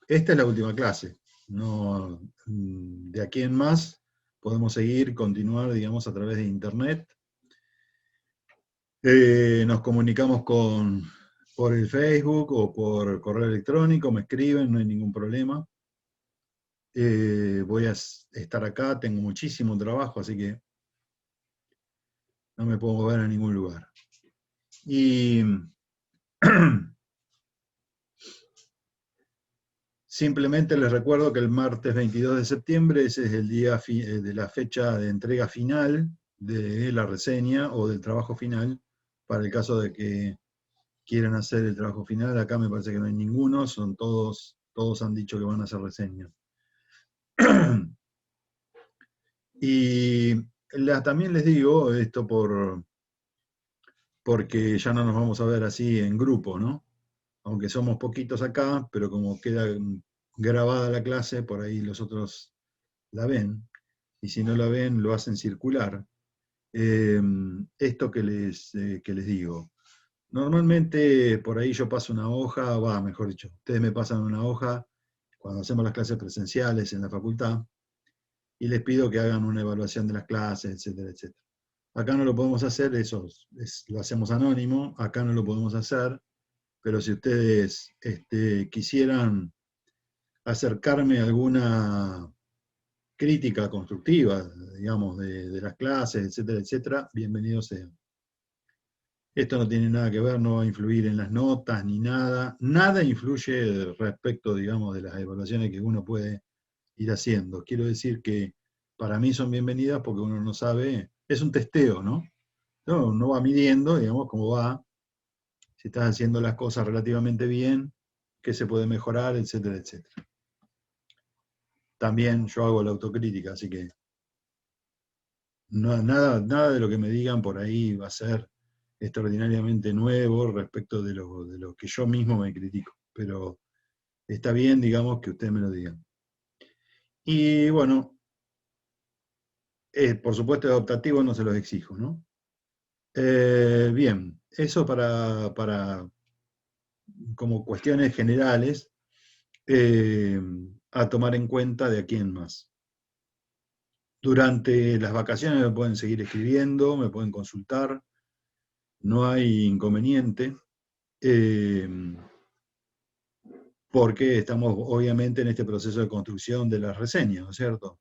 esta es la última clase. No, de aquí en más podemos seguir, continuar, digamos, a través de internet. Nos comunicamos por el Facebook o por correo electrónico, me escriben, no hay ningún problema. Voy a estar acá, tengo muchísimo trabajo, así que no me puedo mover a ningún lugar. Y simplemente les recuerdo que el martes 22 de septiembre, ese es el día de la fecha de entrega final de la reseña o del trabajo final, para el caso de que quieran hacer el trabajo final. Acá me parece que no hay ninguno, son todos han dicho que van a hacer reseña. Y también les digo esto porque ya no nos vamos a ver así en grupo, ¿no? Aunque somos poquitos acá, pero como queda grabada la clase, por ahí los otros la ven, y si no la ven, lo hacen circular. Esto que les digo. Normalmente por ahí yo paso una hoja, mejor dicho, ustedes me pasan una hoja cuando hacemos las clases presenciales en la facultad y les pido que hagan una evaluación de las clases, etcétera, etcétera. Acá no lo podemos hacer, lo hacemos anónimo, acá no lo podemos hacer, pero si ustedes quisieran acercarme a alguna crítica constructiva, digamos, de las clases, etcétera, etcétera, bienvenidos sean. Esto no tiene nada que ver, no va a influir en las notas ni nada. Nada influye respecto, digamos, de las evaluaciones que uno puede ir haciendo. Quiero decir que para mí son bienvenidas porque uno no sabe, es un testeo, ¿no? Uno va midiendo, digamos, cómo va, si estás haciendo las cosas relativamente bien, qué se puede mejorar, etcétera, etcétera. También yo hago la autocrítica, así que nada de lo que me digan por ahí va a ser extraordinariamente nuevo respecto de lo que yo mismo me critico. Pero está bien, digamos, que ustedes me lo digan. Y bueno, por supuesto, adaptativo no se los exijo, ¿no? Bien, eso para como cuestiones generales eh, a tomar en cuenta de aquí en más. Durante las vacaciones me pueden seguir escribiendo, me pueden consultar, no hay inconveniente, eh, porque estamos obviamente en este proceso de construcción de las reseñas, ¿no es cierto?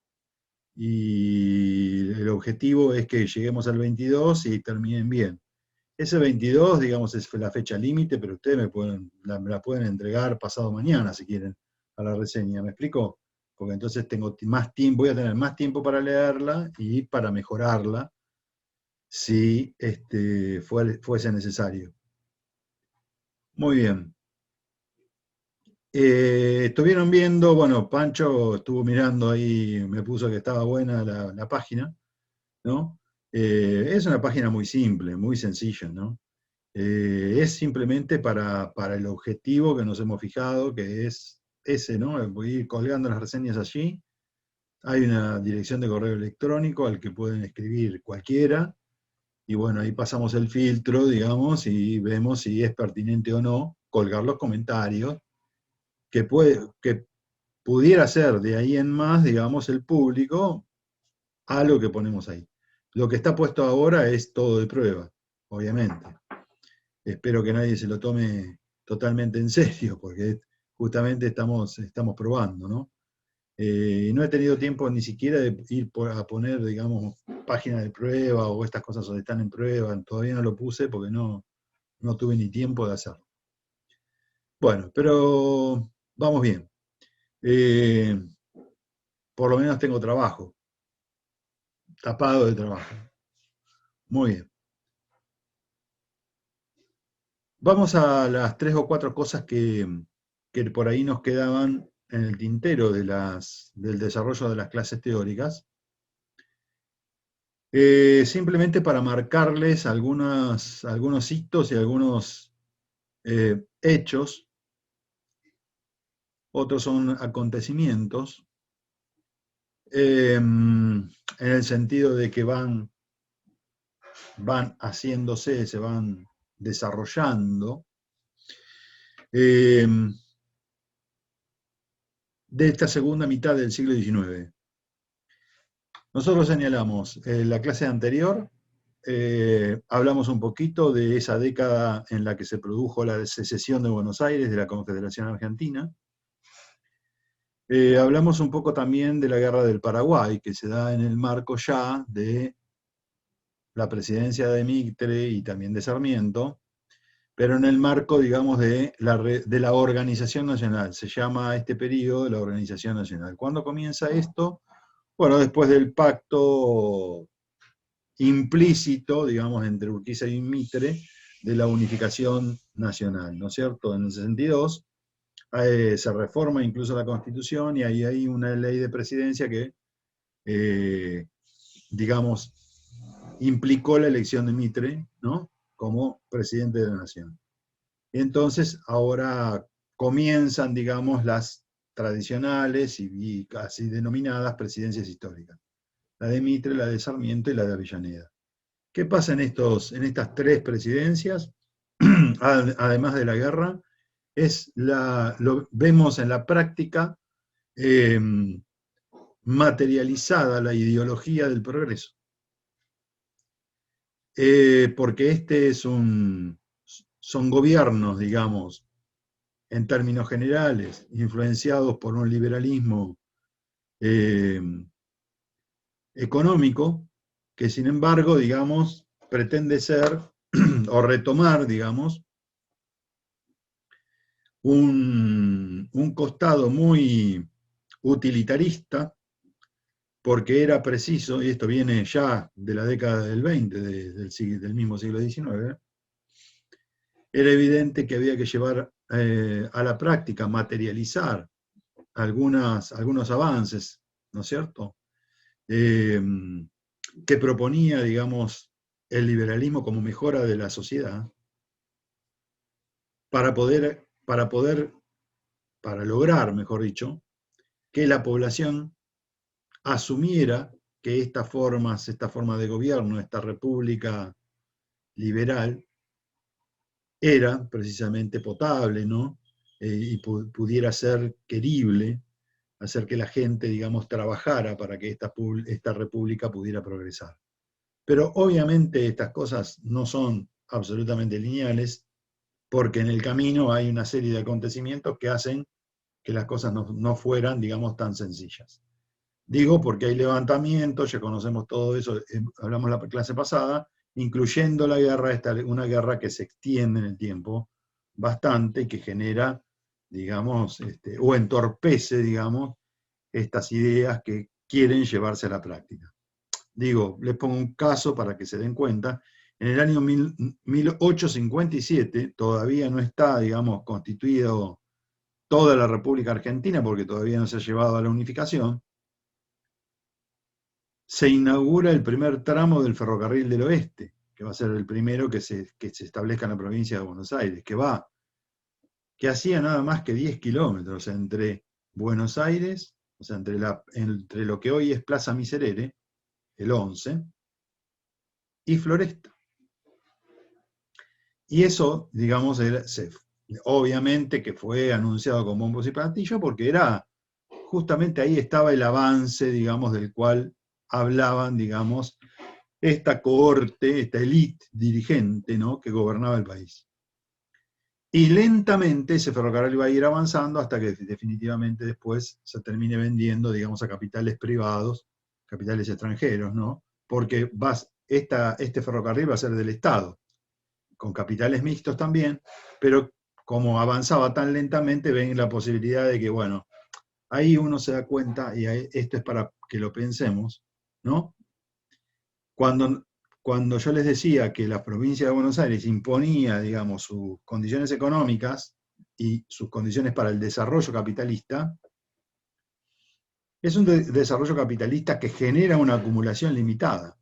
Y el objetivo es que lleguemos al 22 y terminen bien. Ese 22, digamos, es la fecha límite, pero ustedes me la pueden entregar pasado mañana, si quieren, a la reseña. ¿Me explico? Porque entonces tengo más tiempo, voy a tener más tiempo para leerla y para mejorarla, si fuese necesario. Muy bien. Estuvieron viendo, bueno, Pancho estuvo mirando ahí, me puso que estaba buena la página, ¿no? Es una página muy simple, muy sencilla, ¿no? Es simplemente para el objetivo que nos hemos fijado, que es ese, ¿no? Voy a ir colgando las reseñas allí. Hay una dirección de correo electrónico al que pueden escribir cualquiera, y bueno, ahí pasamos el filtro, digamos, y vemos si es pertinente o no colgar los comentarios, que pudiera ser de ahí en más, digamos, el público a lo que ponemos ahí. Lo que está puesto ahora es todo de prueba, obviamente. Espero que nadie se lo tome totalmente en serio, porque justamente estamos probando, ¿no? Y no he tenido tiempo ni siquiera de ir a poner, digamos, páginas de prueba o estas cosas donde están en prueba. Todavía no lo puse porque no tuve ni tiempo de hacerlo. Bueno, pero vamos bien. Eh, por lo menos tengo trabajo, tapado de trabajo. Muy bien. Vamos a las 3 o 4 cosas que por ahí nos quedaban en el tintero del desarrollo de las clases teóricas. Simplemente para marcarles algunos hitos y algunos hechos, otros son acontecimientos, en el sentido de que van haciéndose, se van desarrollando. Eh, de esta segunda mitad del siglo XIX. Nosotros señalamos la clase anterior, hablamos un poquito de esa década en la que se produjo la secesión de Buenos Aires de la Confederación Argentina. Hablamos un poco también de la Guerra del Paraguay, que se da en el marco ya de la presidencia de Mitre y también de Sarmiento, pero en el marco, digamos, de la Organización Nacional. Se llama este periodo la Organización Nacional. ¿Cuándo comienza esto? Bueno, después del pacto implícito, digamos, entre Urquiza y Mitre, de la unificación nacional, ¿no es cierto? En el 62 se reforma incluso la Constitución y ahí hay una ley de presidencia que, digamos, implicó la elección de Mitre, ¿no?, como presidente de la nación. Entonces, ahora comienzan, digamos, las tradicionales y casi denominadas presidencias históricas. La de Mitre, la de Sarmiento y la de Avellaneda. ¿Qué pasa en estas tres presidencias? Además de la guerra, lo vemos en la práctica materializada la ideología del progreso. Porque son gobiernos, digamos, en términos generales, influenciados por un liberalismo económico, que sin embargo, digamos, pretende ser o retomar, digamos, un costado muy utilitarista, porque era preciso, y esto viene ya de la década del 20, del mismo siglo XIX, era evidente que había que llevar a la práctica, materializar algunos avances, ¿no es cierto?, que proponía, digamos, el liberalismo como mejora de la sociedad, para lograr, mejor dicho, que la población asumiera que esta forma de gobierno, esta república liberal, era precisamente potable, ¿no? Y pudiera ser querible, hacer que la gente, digamos, trabajara para que esta república pudiera progresar. Pero obviamente estas cosas no son absolutamente lineales, porque en el camino hay una serie de acontecimientos que hacen que las cosas no fueran, digamos, tan sencillas. Digo porque hay levantamientos, ya conocemos todo eso, hablamos la clase pasada, incluyendo la guerra, una guerra que se extiende en el tiempo bastante y que genera, digamos, o entorpece, digamos, estas ideas que quieren llevarse a la práctica. Digo, les pongo un caso para que se den cuenta. En el año 1857 todavía no está, digamos, constituido toda la República Argentina, porque todavía no se ha llevado a la unificación. Se inaugura el primer tramo del Ferrocarril del Oeste, que va a ser el primero que se establezca en la provincia de Buenos Aires, que hacía nada más que 10 kilómetros entre Buenos Aires, o sea, entre lo que hoy es Plaza Miserere, el 11, y Floresta. Y eso, digamos, obviamente que fue anunciado con bombos y platillos, porque justamente ahí estaba el avance, digamos, del cual hablaban, digamos, esta cohorte, esta élite dirigente, ¿no?, que gobernaba el país. Y lentamente ese ferrocarril va a ir avanzando hasta que definitivamente después se termine vendiendo, digamos, a capitales privados, capitales extranjeros, ¿no? Porque este ferrocarril va a ser del Estado, con capitales mixtos también, pero como avanzaba tan lentamente, ven la posibilidad de que, bueno, ahí uno se da cuenta, y esto es para que lo pensemos, ¿no? Cuando yo les decía que la provincia de Buenos Aires imponía, digamos, sus condiciones económicas y sus condiciones para el desarrollo capitalista, es un desarrollo capitalista que genera una acumulación limitada.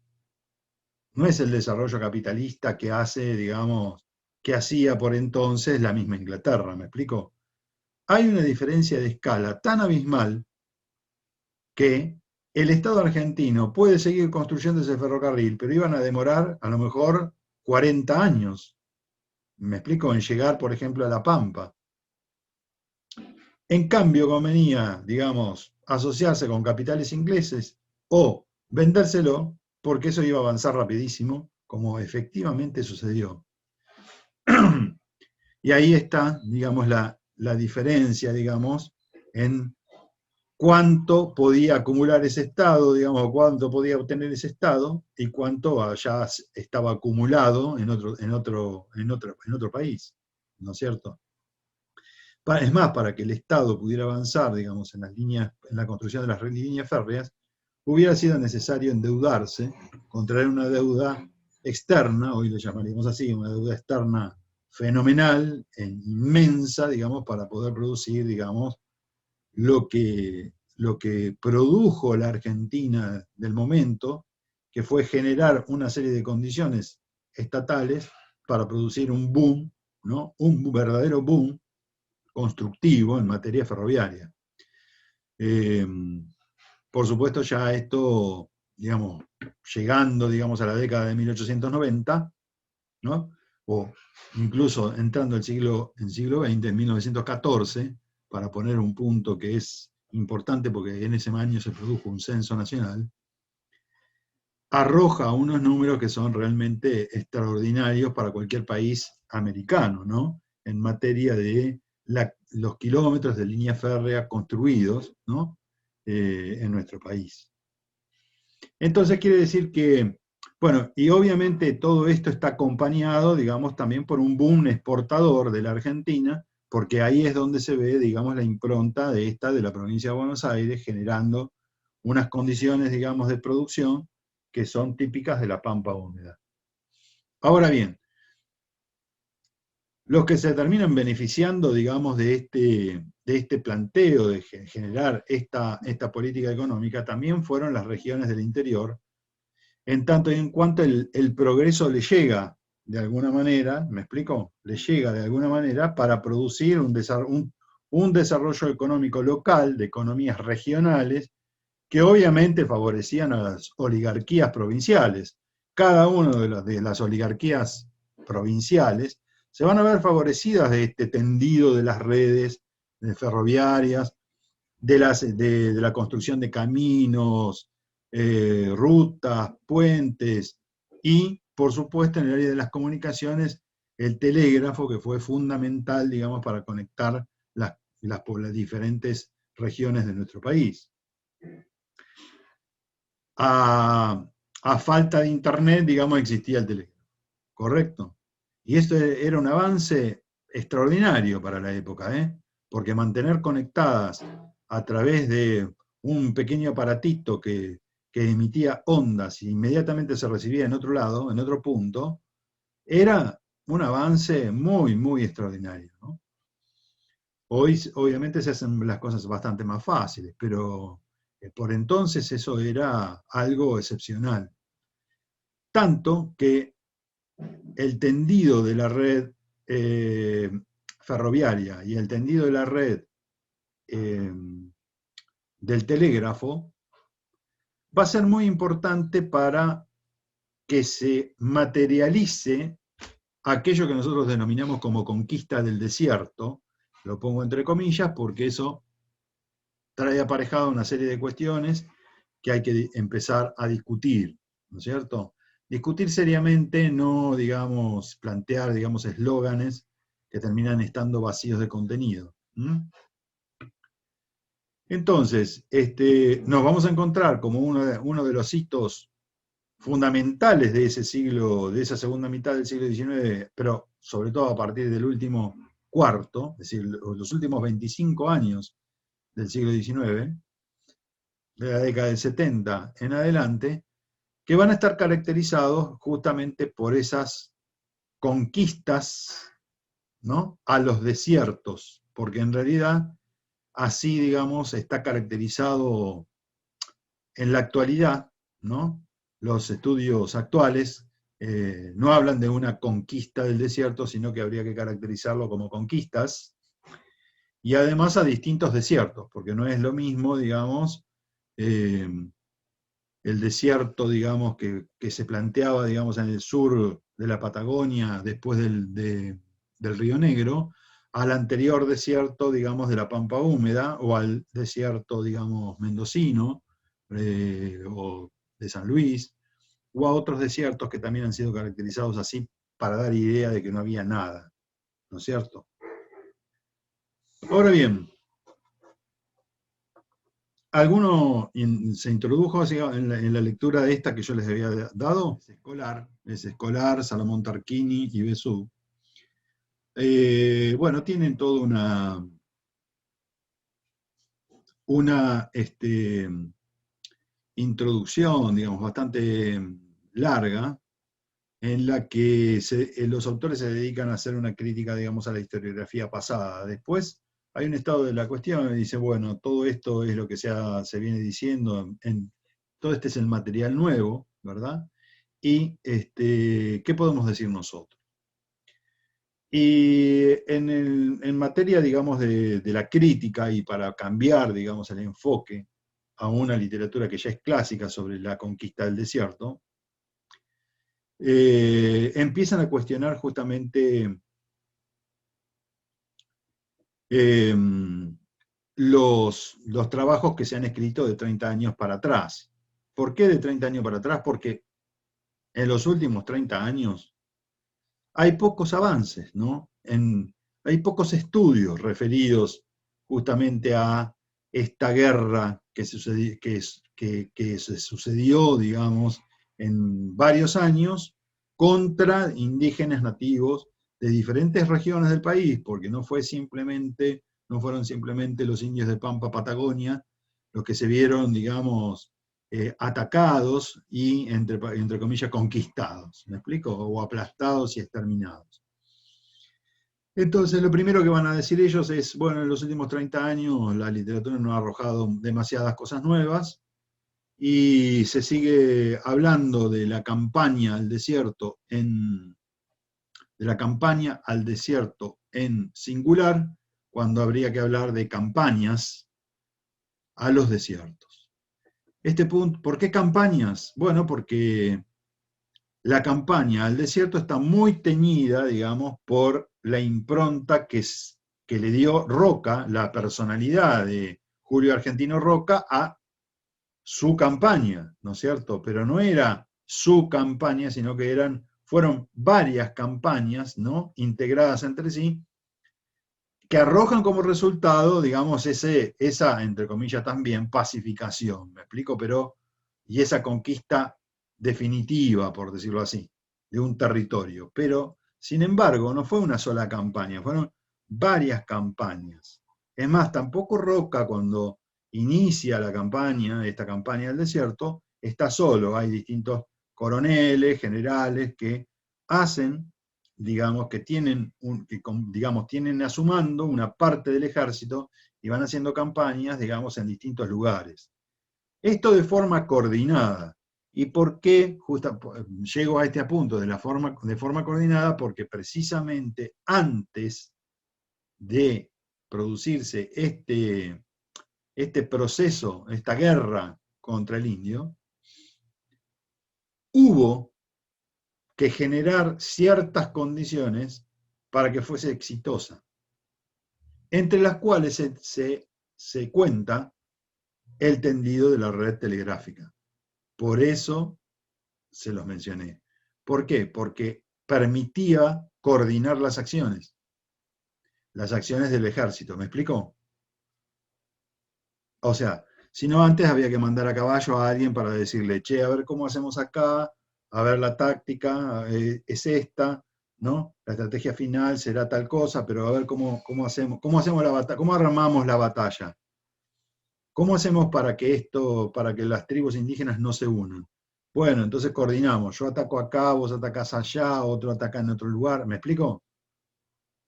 No es el desarrollo capitalista que hace, digamos, que hacía por entonces la misma Inglaterra, ¿me explico? Hay una diferencia de escala tan abismal que el Estado argentino puede seguir construyendo ese ferrocarril, pero iban a demorar a lo mejor 40 años, me explico, en llegar, por ejemplo, a La Pampa. En cambio, convenía, digamos, asociarse con capitales ingleses o vendérselo, porque eso iba a avanzar rapidísimo, como efectivamente sucedió. Y ahí está, digamos, la diferencia, digamos, en cuánto podía acumular ese Estado, digamos, cuánto podía obtener ese Estado y cuánto ya estaba acumulado en otro país, ¿no es cierto? Es más, para que el Estado pudiera avanzar, digamos, en la construcción de las líneas férreas, hubiera sido necesario endeudarse, contraer una deuda externa, hoy lo llamaríamos así, una deuda externa fenomenal, inmensa, digamos, para poder producir, digamos, lo que produjo la Argentina del momento, que fue generar una serie de condiciones estatales para producir un boom, ¿no? Un verdadero boom constructivo en materia ferroviaria. Eh, por supuesto, ya esto, digamos, llegando, digamos, a la década de 1890, ¿no? O incluso entrando en siglo XX, en 1914, para poner un punto que es importante porque en ese año se produjo un censo nacional, arroja unos números que son realmente extraordinarios para cualquier país americano, ¿no? En materia de los kilómetros de línea férrea construidos, ¿no? En nuestro país. Entonces quiere decir que, bueno, y obviamente todo esto está acompañado, digamos, también por un boom exportador de la Argentina, porque ahí es donde se ve, digamos, la impronta de la provincia de Buenos Aires, generando unas condiciones, digamos, de producción que son típicas de la pampa húmeda. Ahora bien, los que se terminan beneficiando, digamos, de este planteo de generar esta política económica también fueron las regiones del interior, en tanto y en cuanto el progreso le llega de alguna manera, ¿me explico? Le llega de alguna manera para producir un desarrollo económico local, de economías regionales, que obviamente favorecían a las oligarquías provinciales. Cada una de las oligarquías provinciales se van a ver favorecidas de este tendido de las redes ferroviarias, de la construcción de caminos, rutas, puentes y, por supuesto, en el área de las comunicaciones, el telégrafo, que fue fundamental, digamos, para conectar las diferentes regiones de nuestro país. A falta de internet, digamos, existía el telégrafo, ¿correcto? Y esto era un avance extraordinario para la época, porque mantener conectadas a través de un pequeño aparatito que emitía ondas e inmediatamente se recibía en otro lado, en otro punto, era un avance muy, muy extraordinario, ¿no? Hoy, obviamente, se hacen las cosas bastante más fáciles, pero por entonces eso era algo excepcional. Tanto que el tendido de la red ferroviaria y el tendido de la red del telégrafo va a ser muy importante para que se materialice aquello que nosotros denominamos como conquista del desierto. Lo pongo entre comillas porque eso trae aparejado una serie de cuestiones que hay que empezar a discutir, ¿no es cierto? Discutir seriamente, no, digamos, plantear, digamos, eslóganes que terminan estando vacíos de contenido. Entonces, nos vamos a encontrar como uno de los hitos fundamentales de ese siglo, de esa segunda mitad del siglo XIX, pero sobre todo a partir del último cuarto, es decir, los últimos 25 años del siglo XIX, de la década del 70 en adelante, que van a estar caracterizados justamente por esas conquistas, ¿no?, a los desiertos, porque en realidad así, digamos, está caracterizado en la actualidad, ¿no? Los estudios actuales no hablan de una conquista del desierto, sino que habría que caracterizarlo como conquistas, y además a distintos desiertos, porque no es lo mismo, digamos, el desierto, digamos, que se planteaba, digamos, en el sur de la Patagonia después del Río Negro, al anterior desierto, digamos, de la Pampa Húmeda, o al desierto, digamos, mendocino, o de San Luis, o a otros desiertos que también han sido caracterizados así para dar idea de que no había nada, ¿no es cierto? Ahora bien, alguno se introdujo en la lectura de esta que yo les había dado, es escolar, Salomón Tarquini y Besú. Bueno, tienen toda una introducción, digamos, bastante larga, en la que los autores se dedican a hacer una crítica, digamos, a la historiografía pasada. Después hay un estado de la cuestión y dice, bueno, todo esto es lo que se viene diciendo, todo este es el material nuevo, ¿verdad? Y ¿qué podemos decir nosotros? Y en materia, digamos, de la crítica y para cambiar, digamos, el enfoque a una literatura que ya es clásica sobre la conquista del desierto, empiezan a cuestionar justamente los trabajos que se han escrito de 30 años para atrás. ¿Por qué de 30 años para atrás? Porque en los últimos 30 años hay pocos avances, ¿no? Hay pocos estudios referidos justamente a esta guerra que se sucedió, digamos, en varios años contra indígenas nativos de diferentes regiones del país, porque no fueron simplemente los indios de Pampa, Patagonia, los que se vieron, digamos, atacados y, entre comillas, conquistados, ¿me explico? O aplastados y exterminados. Entonces, lo primero que van a decir ellos es, bueno, en los últimos 30 años la literatura no ha arrojado demasiadas cosas nuevas y se sigue hablando de la campaña al desierto en singular, cuando habría que hablar de campañas a los desiertos. ¿Por qué campañas? Bueno, porque la campaña al desierto está muy teñida, digamos, por la impronta que le dio Roca, la personalidad de Julio Argentino Roca, a su campaña, ¿no es cierto? Pero no era su campaña, sino que fueron varias campañas, ¿no?, integradas entre sí, que arrojan como resultado, digamos, esa, entre comillas también, pacificación, ¿me explico? Y esa conquista definitiva, por decirlo así, de un territorio. Pero, sin embargo, no fue una sola campaña, fueron varias campañas. Es más, tampoco Roca, cuando inicia esta campaña del desierto, está solo, hay distintos coroneles, generales, que hacen, digamos, tienen a su mando una parte del ejército y van haciendo campañas, digamos, en distintos lugares. Esto de forma coordinada. ¿Y por qué llego a este punto de forma coordinada? Porque precisamente antes de producirse este proceso, esta guerra contra el indio, hubo que generar ciertas condiciones para que fuese exitosa, entre las cuales se cuenta el tendido de la red telegráfica. Por eso se los mencioné. ¿Por qué? Porque permitía coordinar las acciones del ejército. ¿Me explico? O sea, si no, antes había que mandar a caballo a alguien para decirle, che, a ver cómo hacemos acá, a ver la táctica, es esta, ¿no? La estrategia final será tal cosa, pero a ver cómo hacemos la batalla, cómo armamos la batalla. ¿Cómo hacemos para que las tribus indígenas no se unan? Bueno, entonces coordinamos. Yo ataco acá, vos atacás allá, otro ataca en otro lugar. ¿Me explico?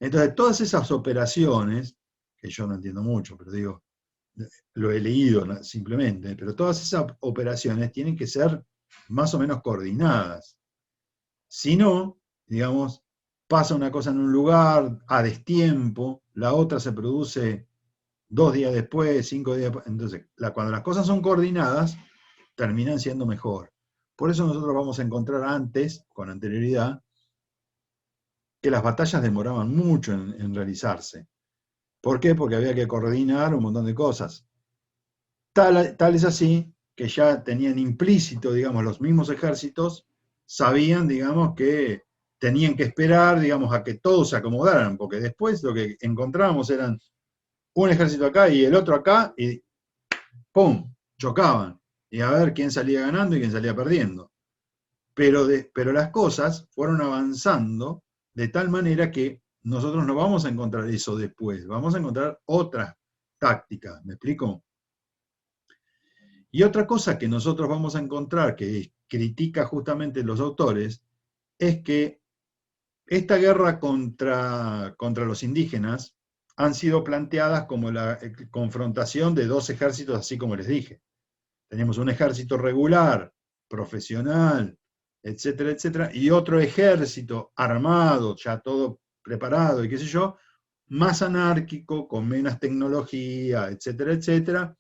Entonces, todas esas operaciones, que yo no entiendo mucho, pero digo, lo he leído simplemente, pero todas esas operaciones tienen que ser más o menos coordinadas. Si no, digamos, pasa una cosa en un lugar a destiempo, la otra se produce 2 días después, 5 días después. Entonces, cuando las cosas son coordinadas, terminan siendo mejor. Por eso nosotros vamos a encontrar antes, con anterioridad, que las batallas demoraban mucho en realizarse. ¿Por qué? Porque había que coordinar un montón de cosas. Tal es así que ya tenían implícito, digamos, los mismos ejércitos, sabían, digamos, que tenían que esperar, digamos, a que todos se acomodaran, porque después lo que encontrábamos eran un ejército acá y el otro acá, y ¡pum! Chocaban. Y a ver quién salía ganando y quién salía perdiendo. Pero las cosas fueron avanzando de tal manera que nosotros no vamos a encontrar eso después, vamos a encontrar otras tácticas, ¿me explico? Y otra cosa que nosotros vamos a encontrar, que critica justamente los autores, es que esta guerra contra los indígenas han sido planteadas como la confrontación de dos ejércitos, así como les dije. Tenemos un ejército regular, profesional, etcétera, etcétera, y otro ejército armado, ya todo preparado y qué sé yo, más anárquico, con menos tecnología, etcétera, etcétera,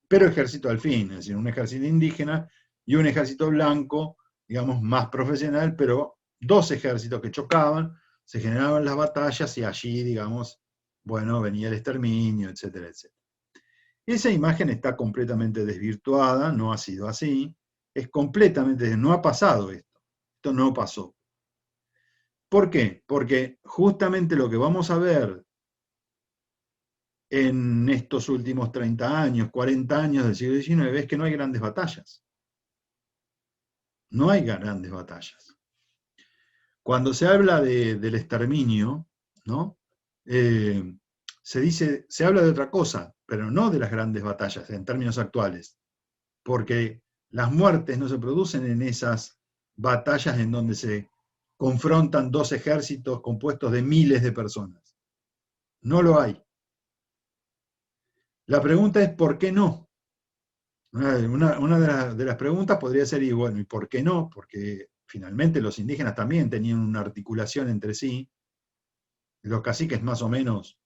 pero ejército al fin, es decir, un ejército indígena y un ejército blanco, digamos, más profesional, pero dos ejércitos que chocaban, se generaban las batallas y allí, digamos, bueno, venía el exterminio, etcétera, etcétera. Esa imagen está completamente desvirtuada, no ha sido así, es completamente, no ha pasado esto no pasó. ¿Por qué? Porque justamente lo que vamos a ver en estos últimos 30 años, 40 años del siglo XIX es que no hay grandes batallas. No hay grandes batallas. Cuando se habla del exterminio, ¿no? Se habla de otra cosa, pero no de las grandes batallas en términos actuales, porque las muertes no se producen en esas batallas en donde se confrontan dos ejércitos compuestos de miles de personas. No lo hay. La pregunta es ¿por qué no? Una de las preguntas podría ser, y bueno, ¿y por qué no? Porque finalmente los indígenas también tenían una articulación entre sí, los caciques más o menos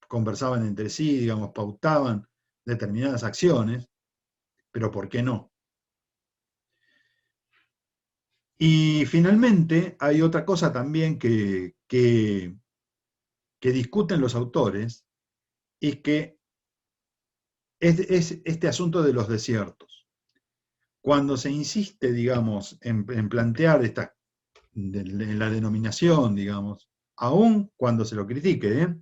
conversaban entre sí, digamos, pautaban determinadas acciones, pero ¿por qué no? Y finalmente hay otra cosa también que discuten los autores, y que es este asunto de los desiertos. Cuando se insiste, digamos, en plantear en la denominación, digamos, aun cuando se lo critique,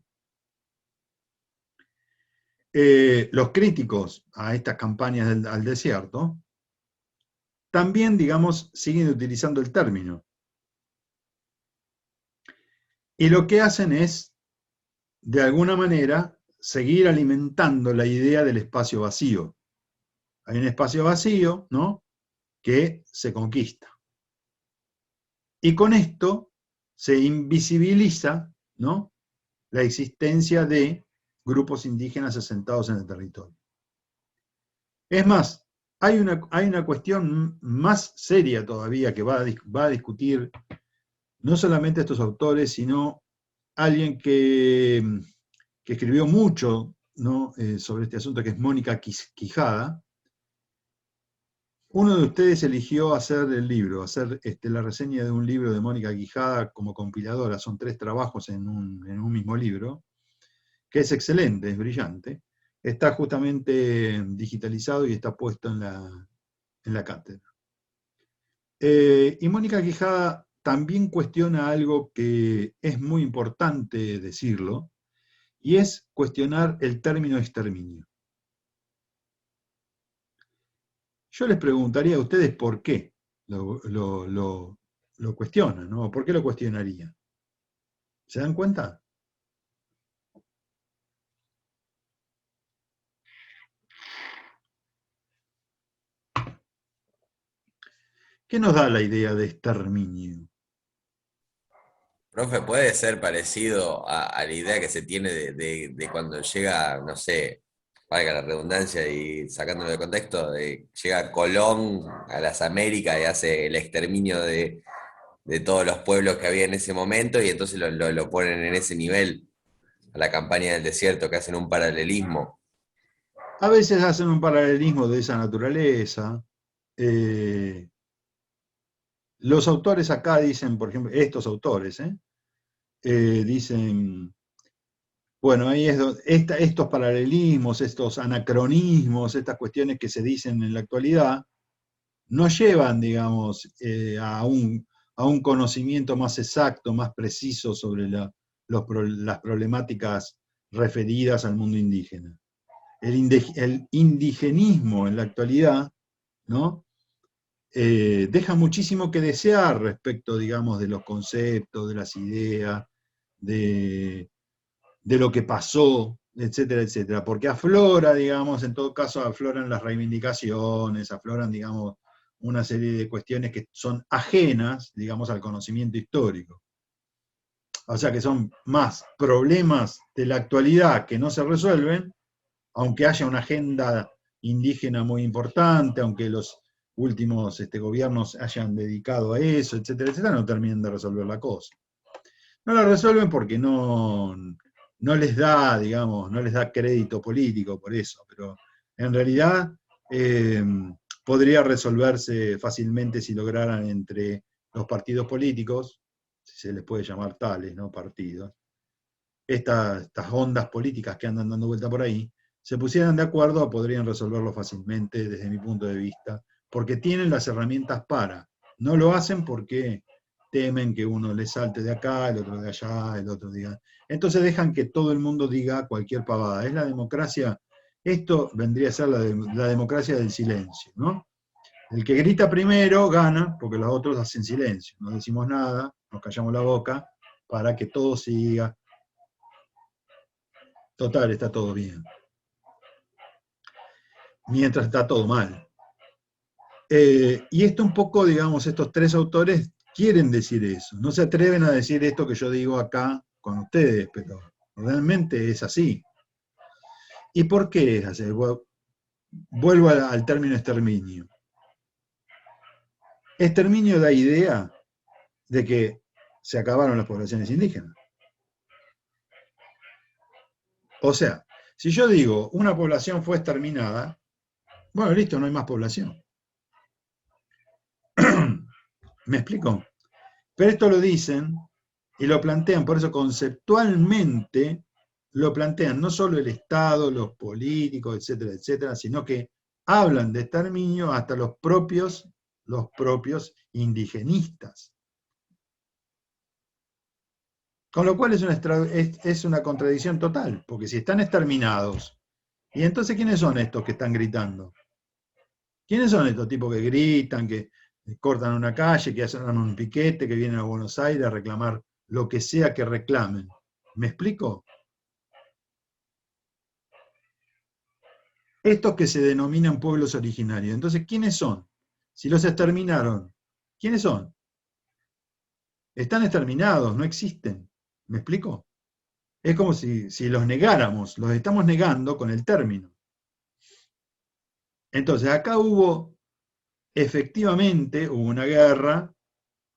los críticos a estas campañas al desierto, también, digamos, siguen utilizando el término. Y lo que hacen es, de alguna manera, seguir alimentando la idea del espacio vacío. Hay un espacio vacío, ¿no?, que se conquista. Y con esto se invisibiliza, ¿no?, la existencia de grupos indígenas asentados en el territorio. Es más, hay una cuestión más seria todavía que va a discutir no solamente estos autores, sino alguien que escribió mucho, ¿no?, sobre este asunto, que es Mónica Quijada. Uno de ustedes eligió hacer el libro, hacer la reseña de un libro de Mónica Quijada como compiladora. Son 3 trabajos en un mismo libro, que es excelente, es brillante. Está justamente digitalizado y está puesto en la cátedra. Y Mónica Quijada también cuestiona algo que es muy importante decirlo, y es cuestionar el término exterminio. Yo les preguntaría a ustedes por qué lo cuestionan, ¿no? ¿Por qué lo cuestionarían? ¿Se dan cuenta? ¿Qué nos da la idea de exterminio? Profe, puede ser parecido a la idea que se tiene de cuando llega, no sé, valga la redundancia y sacándolo de contexto, llega Colón a las Américas y hace el exterminio de todos los pueblos que había en ese momento y entonces lo ponen en ese nivel, a la campaña del desierto, que hacen un paralelismo. A veces hacen un paralelismo de esa naturaleza. Los autores acá dicen, por ejemplo, estos autores, dicen, bueno, ahí es estos paralelismos, estos anacronismos, estas cuestiones que se dicen en la actualidad, no llevan, digamos, a un conocimiento más exacto, más preciso sobre las problemáticas referidas al mundo indígena. El indigenismo en la actualidad, ¿no? Deja muchísimo que desear respecto, digamos, de los conceptos, de las ideas, de, de lo que pasó, etcétera, etcétera. Porque aflora, digamos, en todo caso afloran las reivindicaciones, afloran, digamos, una serie de cuestiones que son ajenas, digamos, al conocimiento histórico. O sea que son más problemas de la actualidad que no se resuelven, aunque haya una agenda indígena muy importante, aunque los últimos gobiernos hayan dedicado a eso, etcétera, etcétera, no terminan de resolver la cosa. No la resuelven porque no les da, digamos, no les da crédito político por eso, pero en realidad eh, podría resolverse fácilmente si lograran entre los partidos políticos, si se les puede llamar tales, ¿no? Partidos, estas ondas políticas que andan dando vuelta por ahí, se pusieran de acuerdo, podrían resolverlo fácilmente desde mi punto de vista, porque tienen las herramientas para. No lo hacen porque temen que uno les salte de acá, el otro de allá, el otro diga. Entonces dejan que todo el mundo diga cualquier pavada. Es la democracia, esto vendría a ser la democracia del silencio, ¿no? El que grita primero gana, porque los otros hacen silencio. No decimos nada, nos callamos la boca para que todo siga. Total, está todo bien. Mientras está todo mal. Y esto un poco, digamos, estos tres autores quieren decir eso. No se atreven a decir esto que yo digo acá con ustedes, pero realmente es así. ¿Y por qué es así? Vuelvo al término exterminio. Exterminio da idea de que se acabaron las poblaciones indígenas. O sea, si yo digo una población fue exterminada, bueno, listo, no hay más población. ¿Me explico? Pero esto lo dicen y lo plantean, por eso conceptualmente lo plantean no solo el Estado, los políticos, etcétera, etcétera, sino que hablan de exterminio hasta los propios indigenistas. Con lo cual es una contradicción total, porque si están exterminados, ¿y entonces quiénes son estos que están gritando? ¿Quiénes son estos tipos que gritan, que cortan una calle, que hacen un piquete, que vienen a Buenos Aires a reclamar lo que sea que reclamen? ¿Me explico? Estos que se denominan pueblos originarios. Entonces, ¿quiénes son? Si los exterminaron, ¿quiénes son? Están exterminados, no existen. ¿Me explico? Es como si los negáramos, los estamos negando con el término. Entonces, acá efectivamente hubo una guerra,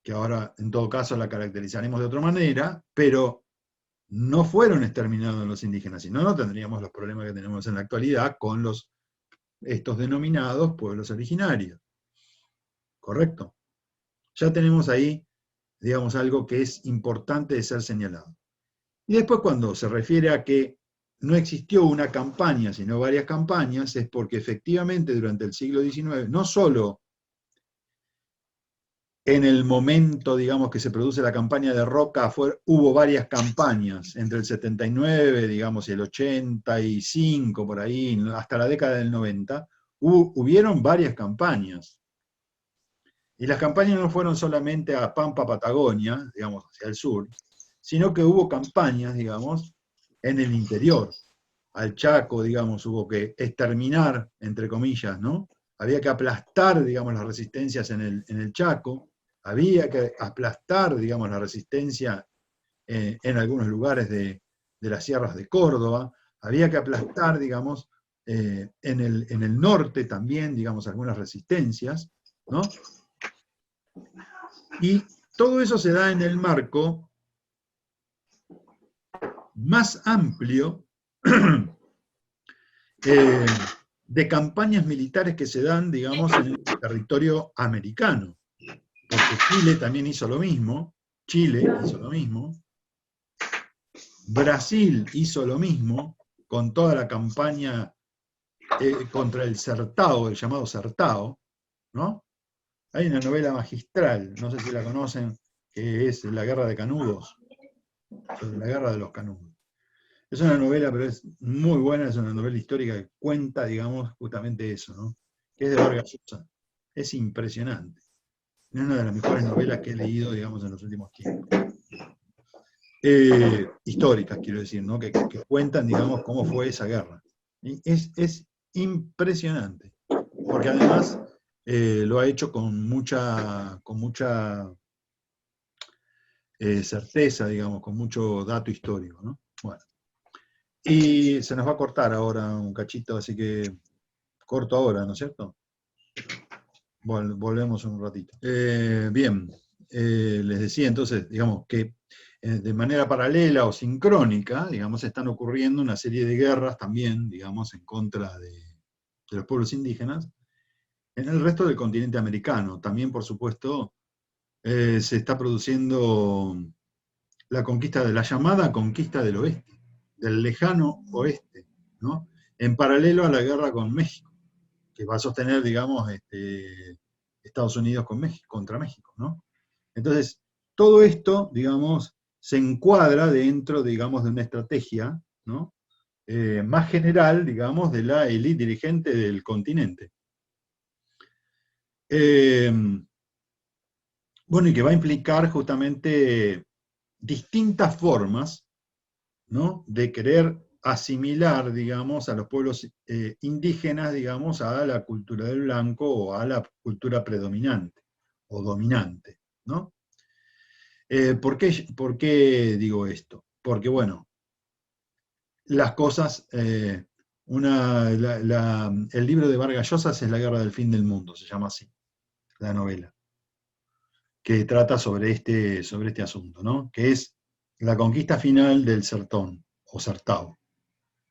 que ahora en todo caso la caracterizaremos de otra manera, pero no fueron exterminados los indígenas, si no, no tendríamos los problemas que tenemos en la actualidad con estos denominados pueblos originarios. ¿Correcto? Ya tenemos ahí, digamos, algo que es importante de ser señalado. Y después cuando se refiere a que no existió una campaña, sino varias campañas, es porque efectivamente durante el siglo XIX, no solo en el momento, digamos, que se produce la campaña de Roca, hubo varias campañas, entre el 79, digamos, y el 85, por ahí, hasta la década del 90, hubieron varias campañas. Y las campañas no fueron solamente a Pampa, Patagonia, digamos, hacia el sur, sino que hubo campañas, digamos, en el interior. Al Chaco, digamos, hubo que exterminar, entre comillas, ¿no? Había que aplastar, digamos, las resistencias en el Chaco, había que aplastar, digamos, la resistencia en algunos lugares de las sierras de Córdoba, había que aplastar, digamos, en el norte también, digamos, algunas resistencias, ¿no? Y todo eso se da en el marco más amplio de campañas militares que se dan, digamos, en el territorio americano. Porque Chile también hizo lo mismo, Chile hizo lo mismo, Brasil hizo lo mismo con toda la campaña contra el Sertão, el llamado Sertão, ¿no? Hay una novela magistral, no sé si la conocen, que es La Guerra de Canudos, sobre la Guerra de los Canudos. Es una novela, pero es muy buena, es una novela histórica que cuenta, digamos, justamente eso, ¿no? Que es de Vargas Llosa. Es impresionante. Es una de las mejores novelas que he leído, digamos, en los últimos tiempos. Históricas, quiero decir, ¿no? Que cuentan, digamos, cómo fue esa guerra. Y es impresionante, porque además lo ha hecho con mucha certeza, digamos, con mucho dato histórico, ¿no? Bueno. Y se nos va a cortar ahora un cachito, así que corto ahora, ¿no es cierto? Volvemos un ratito. Bien, les decía entonces, digamos, que de manera paralela o sincrónica, digamos, están ocurriendo una serie de guerras también, digamos, en contra de los pueblos indígenas, en el resto del continente americano. También, por supuesto, se está produciendo la conquista de la llamada conquista del oeste, del lejano oeste, ¿no? En paralelo a la guerra con México, que va a sostener, digamos, Estados Unidos con México, contra México, ¿no? Entonces, todo esto, digamos, se encuadra dentro, digamos, de una estrategia, ¿no? Más general, digamos, de la élite dirigente del continente. Bueno, y que va a implicar justamente distintas formas, ¿no? De querer asimilar, digamos, a los pueblos indígenas, digamos, a la cultura del blanco o a la cultura predominante o dominante, ¿no? ¿Por qué digo esto? Porque, bueno, las cosas, el libro de Vargas Llosa es La Guerra del Fin del Mundo, se llama así, la novela, que trata sobre este asunto, ¿no? Que es la conquista final del Sertón, o Sertão,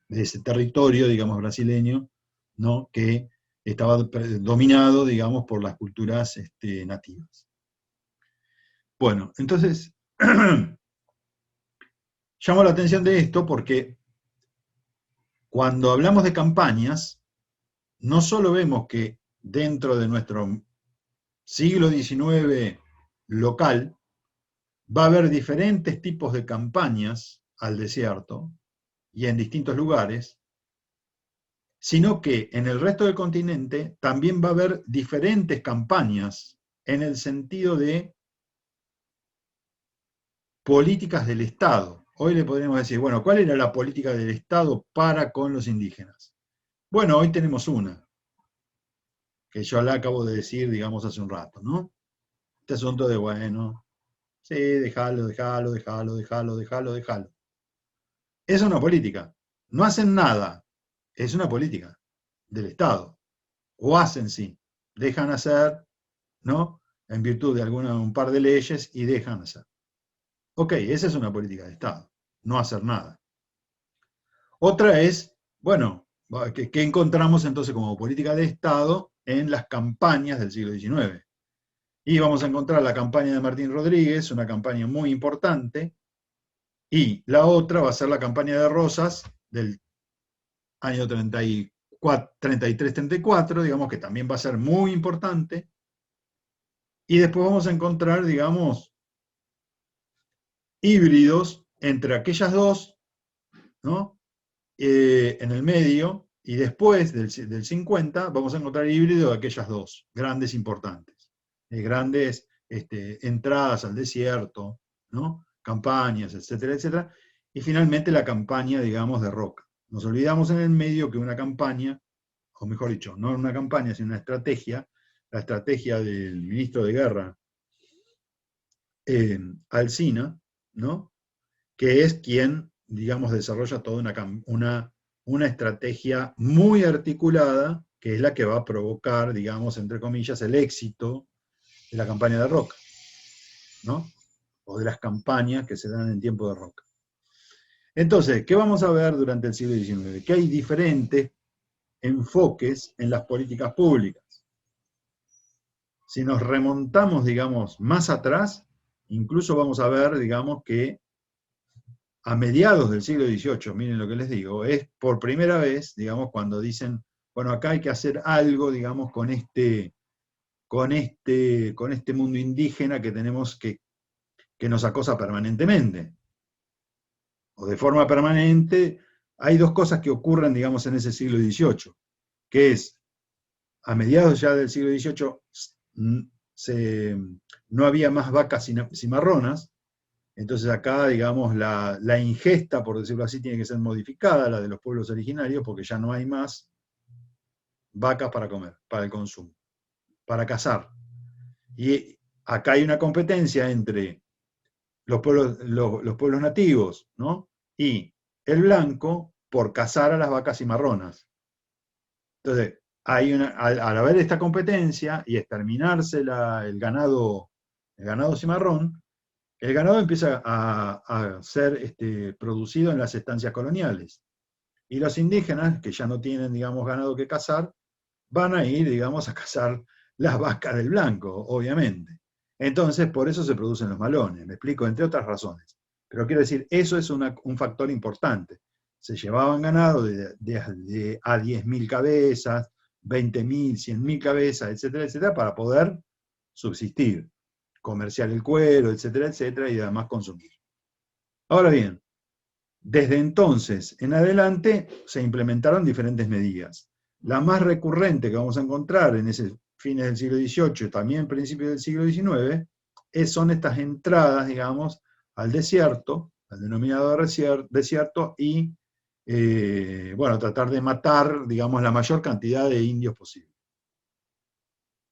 de ese territorio, digamos, brasileño, ¿no? Que estaba dominado, digamos, por las culturas nativas. Bueno, entonces, llamo la atención de esto porque cuando hablamos de campañas, no solo vemos que dentro de nuestro siglo XIX local va a haber diferentes tipos de campañas al desierto y en distintos lugares, sino que en el resto del continente también va a haber diferentes campañas en el sentido de políticas del Estado. Hoy le podríamos decir, bueno, ¿cuál era la política del Estado para con los indígenas? Bueno, hoy tenemos una, que yo la acabo de decir, digamos, hace un rato, ¿no? Este asunto de, bueno, sí, déjalo. Es una política. No hacen nada. Es una política del Estado. O hacen, sí. Dejan hacer, ¿no? En virtud de un par de leyes y dejan hacer. Ok, esa es una política de Estado. No hacer nada. Otra es, bueno, ¿qué encontramos entonces como política de Estado en las campañas del siglo XIX? Y vamos a encontrar la campaña de Martín Rodríguez, una campaña muy importante, y la otra va a ser la campaña de Rosas del año 33-34, digamos, que también va a ser muy importante. Y después vamos a encontrar, digamos, híbridos entre aquellas dos, ¿no? En el medio, y después del 50 vamos a encontrar híbridos de aquellas dos, grandes importantes, grandes entradas al desierto, ¿no? Campañas, etcétera, etcétera, y finalmente la campaña, digamos, de Roca. Nos olvidamos en el medio que una campaña, o mejor dicho, no una campaña, sino una estrategia, la estrategia del ministro de Guerra, Alsina, ¿no? Que es quien, digamos, desarrolla toda una estrategia muy articulada, que es la que va a provocar, digamos, entre comillas, el éxito de la campaña de Roca, ¿no? O de las campañas que se dan en tiempo de Roca. Entonces, ¿qué vamos a ver durante el siglo XIX? Que hay diferentes enfoques en las políticas públicas. Si nos remontamos, digamos, más atrás, incluso vamos a ver, digamos, que a mediados del siglo XVIII, miren lo que les digo, es por primera vez, digamos, cuando dicen, bueno, acá hay que hacer algo, digamos, con este mundo indígena que tenemos que nos acosa permanentemente, o de forma permanente. Hay dos cosas que ocurren, digamos, en ese siglo XVIII, que es, a mediados ya del siglo XVIII, no había más vacas cimarronas. Entonces acá, digamos, la ingesta, por decirlo así, tiene que ser modificada, la de los pueblos originarios, porque ya no hay más vacas para comer, para el consumo, para cazar. Y acá hay una competencia entre los pueblos nativos, ¿no? Y el blanco por cazar a las vacas cimarronas. Entonces, al haber esta competencia y exterminarse el ganado cimarrón, el ganado empieza a ser producido en las estancias coloniales. Y los indígenas, que ya no tienen, digamos, ganado que cazar, van a ir, digamos, a cazar las vacas del blanco, obviamente. Entonces, por eso se producen los malones, me explico, entre otras razones. Pero quiero decir, eso es un factor importante. Se llevaban ganado a 10.000 cabezas, 20.000, 100.000 cabezas, etcétera, etcétera, para poder subsistir, comerciar el cuero, etcétera, etcétera, y además consumir. Ahora bien, desde entonces en adelante se implementaron diferentes medidas. La más recurrente que vamos a encontrar en ese fines del siglo XVIII, también principios del siglo XIX, son estas entradas, digamos, al desierto, al denominado desierto, y, bueno, tratar de matar, digamos, la mayor cantidad de indios posible.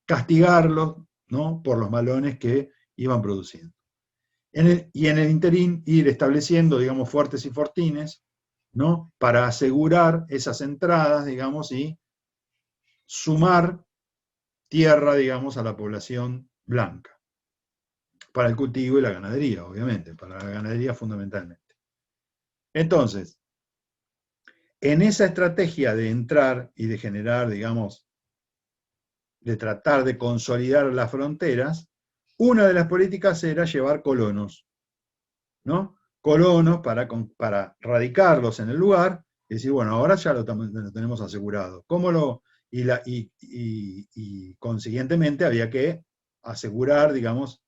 Castigarlos, ¿no?, por los malones que iban produciendo. Y en el interín ir estableciendo, digamos, fuertes y fortines, ¿no?, para asegurar esas entradas, digamos, y sumar tierra, digamos, a la población blanca, para el cultivo y la ganadería, obviamente, para la ganadería fundamentalmente. Entonces, en esa estrategia de entrar y de generar, digamos, de tratar de consolidar las fronteras, una de las políticas era llevar colonos, ¿no? Colonos para radicarlos en el lugar y decir, bueno, ahora ya lo tenemos asegurado. Y consiguientemente había que asegurar, digamos,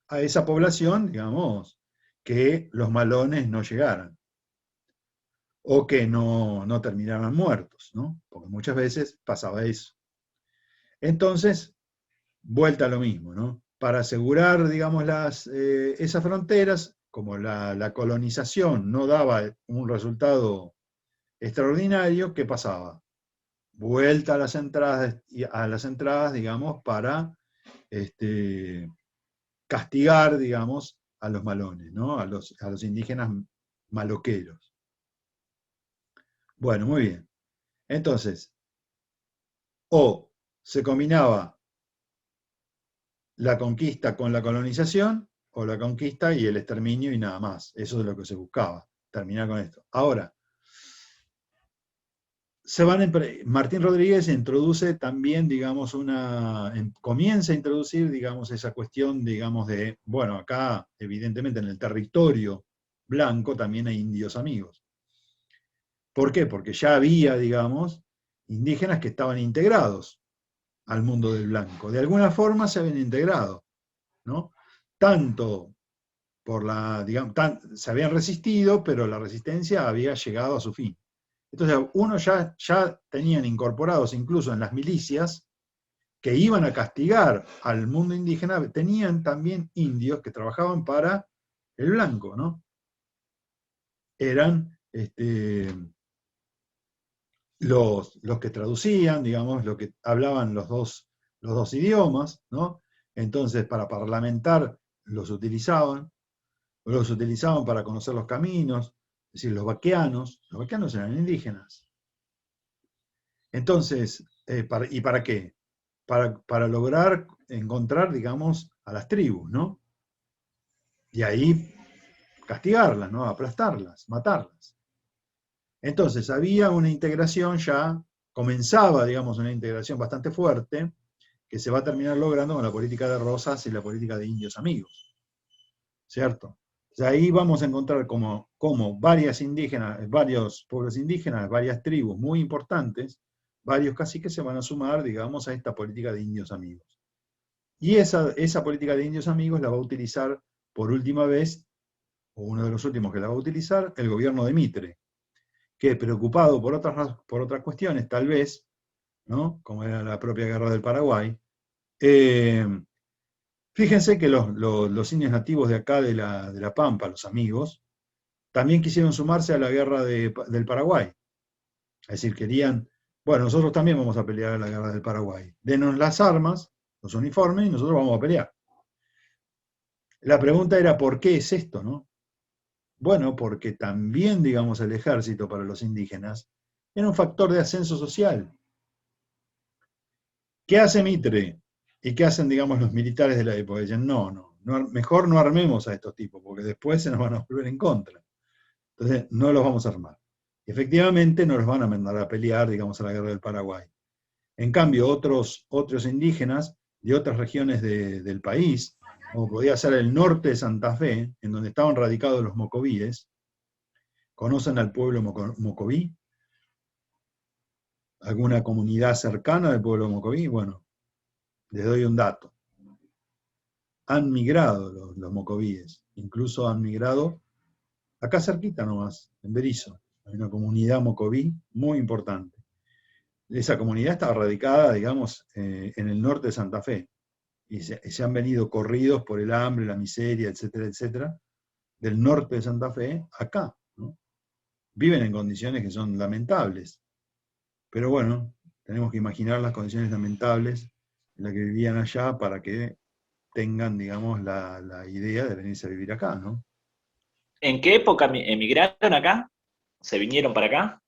a esa población, digamos, que los malones no llegaran o que no terminaran muertos, ¿no? Porque muchas veces pasaba eso. Entonces, vuelta a lo mismo, ¿no? Para asegurar, digamos, esas fronteras, como la colonización no daba un resultado extraordinario, ¿qué pasaba? Vuelta a las entradas, digamos, para castigar, digamos, a los malones, ¿no? A los indígenas maloqueros. Bueno, muy bien. Entonces, o se combinaba la conquista con la colonización, o la conquista y el exterminio y nada más. Eso es lo que se buscaba, terminar con esto. Ahora, Martín Rodríguez introduce también, digamos, comienza a introducir, digamos, esa cuestión, digamos, de, bueno, acá, evidentemente, en el territorio blanco también hay indios amigos. ¿Por qué? Porque ya había, digamos, indígenas que estaban integrados al mundo del blanco. De alguna forma se habían integrado, ¿no? Tanto digamos, se habían resistido, pero la resistencia había llegado a su fin. Entonces, ya tenían incorporados incluso en las milicias que iban a castigar al mundo indígena, tenían también indios que trabajaban para el blanco, ¿no? Eran los que traducían, digamos, los que hablaban los dos idiomas, ¿no? Entonces, para parlamentar los utilizaban para conocer los caminos, es decir, los vaqueanos eran indígenas. Entonces, ¿y para qué? Para lograr encontrar, digamos, a las tribus, ¿no? Y ahí castigarlas, ¿no? Aplastarlas, matarlas. Entonces, había una integración ya, comenzaba, digamos, una integración bastante fuerte, que se va a terminar logrando con la política de Rosas y la política de indios amigos. ¿Cierto? Ahí vamos a encontrar como varios pueblos indígenas, varias tribus muy importantes, varios caciques se van a sumar, digamos, a esta política de indios amigos. Y esa política de indios amigos la va a utilizar por última vez, o uno de los últimos que la va a utilizar, el gobierno de Mitre, que preocupado por otras cuestiones, tal vez, ¿no? Como era la propia guerra del Paraguay, fíjense que los indios nativos de acá de la Pampa, los amigos, también quisieron sumarse a la guerra del Paraguay. Es decir, querían, bueno, nosotros también vamos a pelear en la guerra del Paraguay. Denos las armas, los uniformes, y nosotros vamos a pelear. La pregunta era, ¿por qué es esto, no? Bueno, porque también, digamos, el ejército para los indígenas era un factor de ascenso social. ¿Qué hace Mitre? ¿Y qué hacen, digamos, los militares de la época? Dicen, mejor no armemos a estos tipos, porque después se nos van a volver en contra. Entonces, no los vamos a armar. Efectivamente, no los van a mandar a pelear, digamos, a la guerra del Paraguay. En cambio, otros indígenas de otras regiones del país, como podía ser el norte de Santa Fe, en donde estaban radicados los mocovíes, ¿conocen al pueblo mocoví? ¿Alguna comunidad cercana del pueblo mocoví? Bueno, les doy un dato. Han migrado los mocovíes, incluso han migrado acá cerquita nomás, en Berisso. Hay una comunidad mocoví muy importante. Esa comunidad estaba radicada, digamos, en el norte de Santa Fe. Y se han venido corridos por el hambre, la miseria, etcétera, etcétera, del norte de Santa Fe acá, ¿no? Viven en condiciones que son lamentables. Pero bueno, tenemos que imaginar las condiciones lamentables en las que vivían allá para que tengan, digamos, la idea de venirse a vivir acá, ¿no? ¿En qué época emigraron acá? ¿Se vinieron para acá?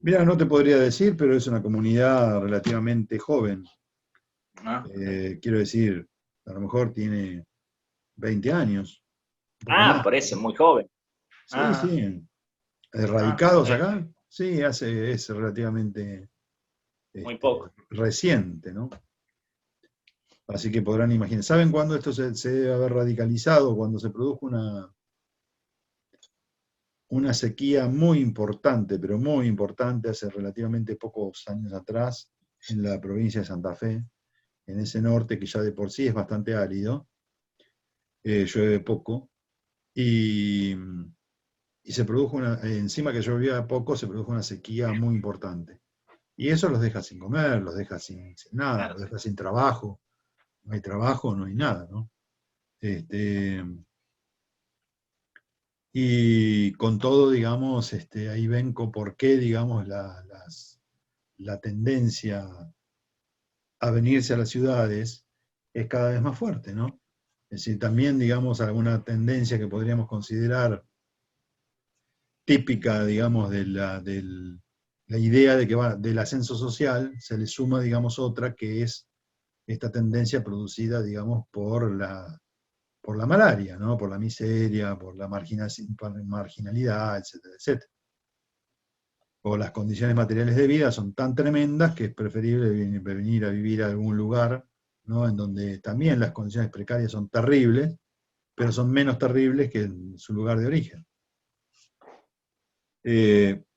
Mira, no te podría decir, pero es una comunidad relativamente joven. Ah, Quiero decir, a lo mejor tiene 20 años. Un poco ah, más. por eso, muy joven. Sí, Ah, sí. Radicados ah, acá, sí, es relativamente muy poco. reciente, ¿no? Así que podrán imaginar. ¿Saben cuándo esto se debe haber radicalizado? Cuando se produjo una sequía muy importante, pero muy importante, hace relativamente pocos años atrás, en la provincia de Santa Fe, en ese norte que ya de por sí es bastante árido, llueve poco, y se produjo encima que llovía poco, se produjo una sequía muy importante. Y eso los deja sin comer, los deja sin nada, Claro. los deja sin trabajo. No hay trabajo, no hay nada, ¿no? Y con todo, digamos, ahí ven por qué, digamos, la tendencia a venirse a las ciudades es cada vez más fuerte, ¿no? Es decir, también, digamos, alguna tendencia que podríamos considerar típica, digamos, de la idea de que del ascenso social, se le suma, digamos, otra que es esta tendencia producida, digamos, por la malaria, ¿no? Por la miseria, por la marginalidad, etcétera, etcétera. O las condiciones materiales de vida son tan tremendas que es preferible venir a vivir a algún lugar, ¿no? En donde también las condiciones precarias son terribles, pero son menos terribles que en su lugar de origen.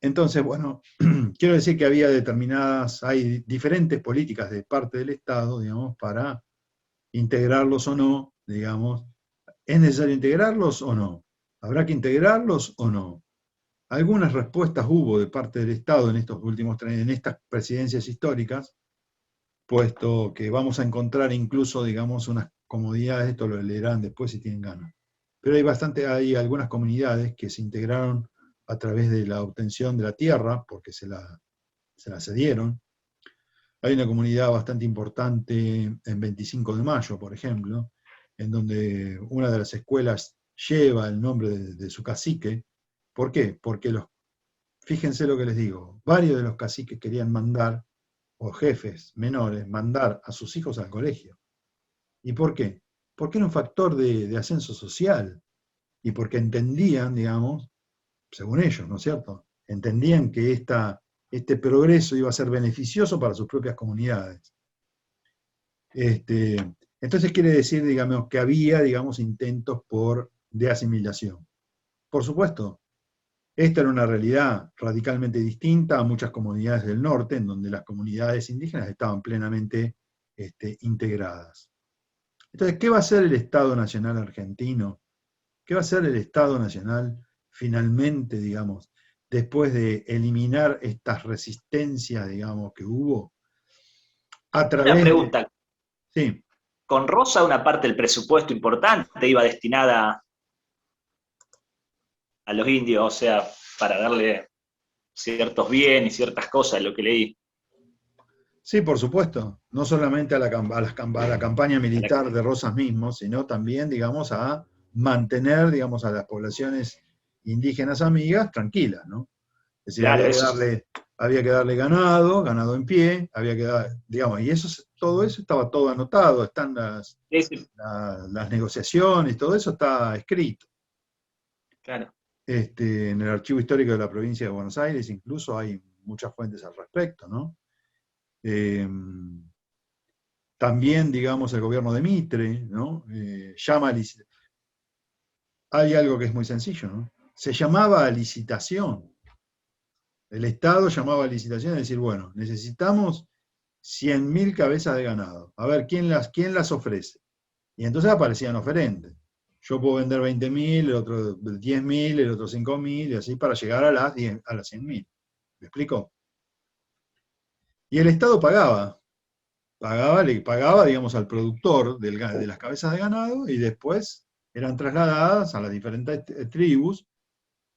Entonces, bueno, quiero decir que hay diferentes políticas de parte del Estado, digamos, para integrarlos o no, digamos. ¿Es necesario integrarlos o no? ¿Habrá que integrarlos o no? Algunas respuestas hubo de parte del Estado en estas presidencias históricas, puesto que vamos a encontrar incluso, digamos, unas comodidades, esto lo leerán después si tienen ganas. Pero hay algunas comunidades que se integraron a través de la obtención de la tierra, porque se la cedieron. Hay una comunidad bastante importante en 25 de Mayo, por ejemplo, en donde una de las escuelas lleva el nombre de su cacique. ¿Por qué? Porque fíjense lo que les digo, varios de los caciques querían mandar, o jefes menores, mandar a sus hijos al colegio. ¿Y por qué? Porque era un factor de ascenso social, y porque entendían, digamos, según ellos, ¿no es cierto? Entendían que este progreso iba a ser beneficioso para sus propias comunidades. Entonces quiere decir, digamos, que había, digamos, intentos por de asimilación. Por supuesto, esta era una realidad radicalmente distinta a muchas comunidades del norte, en donde las comunidades indígenas estaban plenamente integradas. Entonces, ¿qué va a hacer el Estado Nacional argentino? ¿Qué va a hacer el Estado Nacional finalmente, digamos, después de eliminar estas resistencias, digamos, que hubo? A Una través de... pregunta. Sí, Con Rosa una parte del presupuesto importante iba destinada a los indios, o sea, para darle ciertos bienes y ciertas cosas, lo que leí. sí, por supuesto. No solamente a la campaña militar de Rosas mismo, sino también, digamos, a mantener, digamos, a las poblaciones indígenas amigas tranquilas, ¿no? Es decir, Claro, eso había que darle ganado en pie, había que dar, digamos, y eso, todo eso estaba todo anotado, están es, las negociaciones, todo eso está escrito. claro. En el Archivo Histórico de la Provincia de Buenos Aires incluso hay muchas fuentes al respecto, ¿no? También, digamos, el gobierno de Mitre, ¿no? Llama a hay algo que es muy sencillo, ¿no? Se llamaba a licitación. El Estado llamaba a licitación y decir, bueno, necesitamos 100.000 cabezas de ganado. A ver, ¿quién las ofrece? Y entonces aparecían oferentes. Yo puedo vender 20.000, el otro 10.000, el otro 5.000, y así para llegar a las 100.000. ¿Me explico? Y el Estado le pagaba, digamos, al productor de las cabezas de ganado, y después eran trasladadas a las diferentes tribus,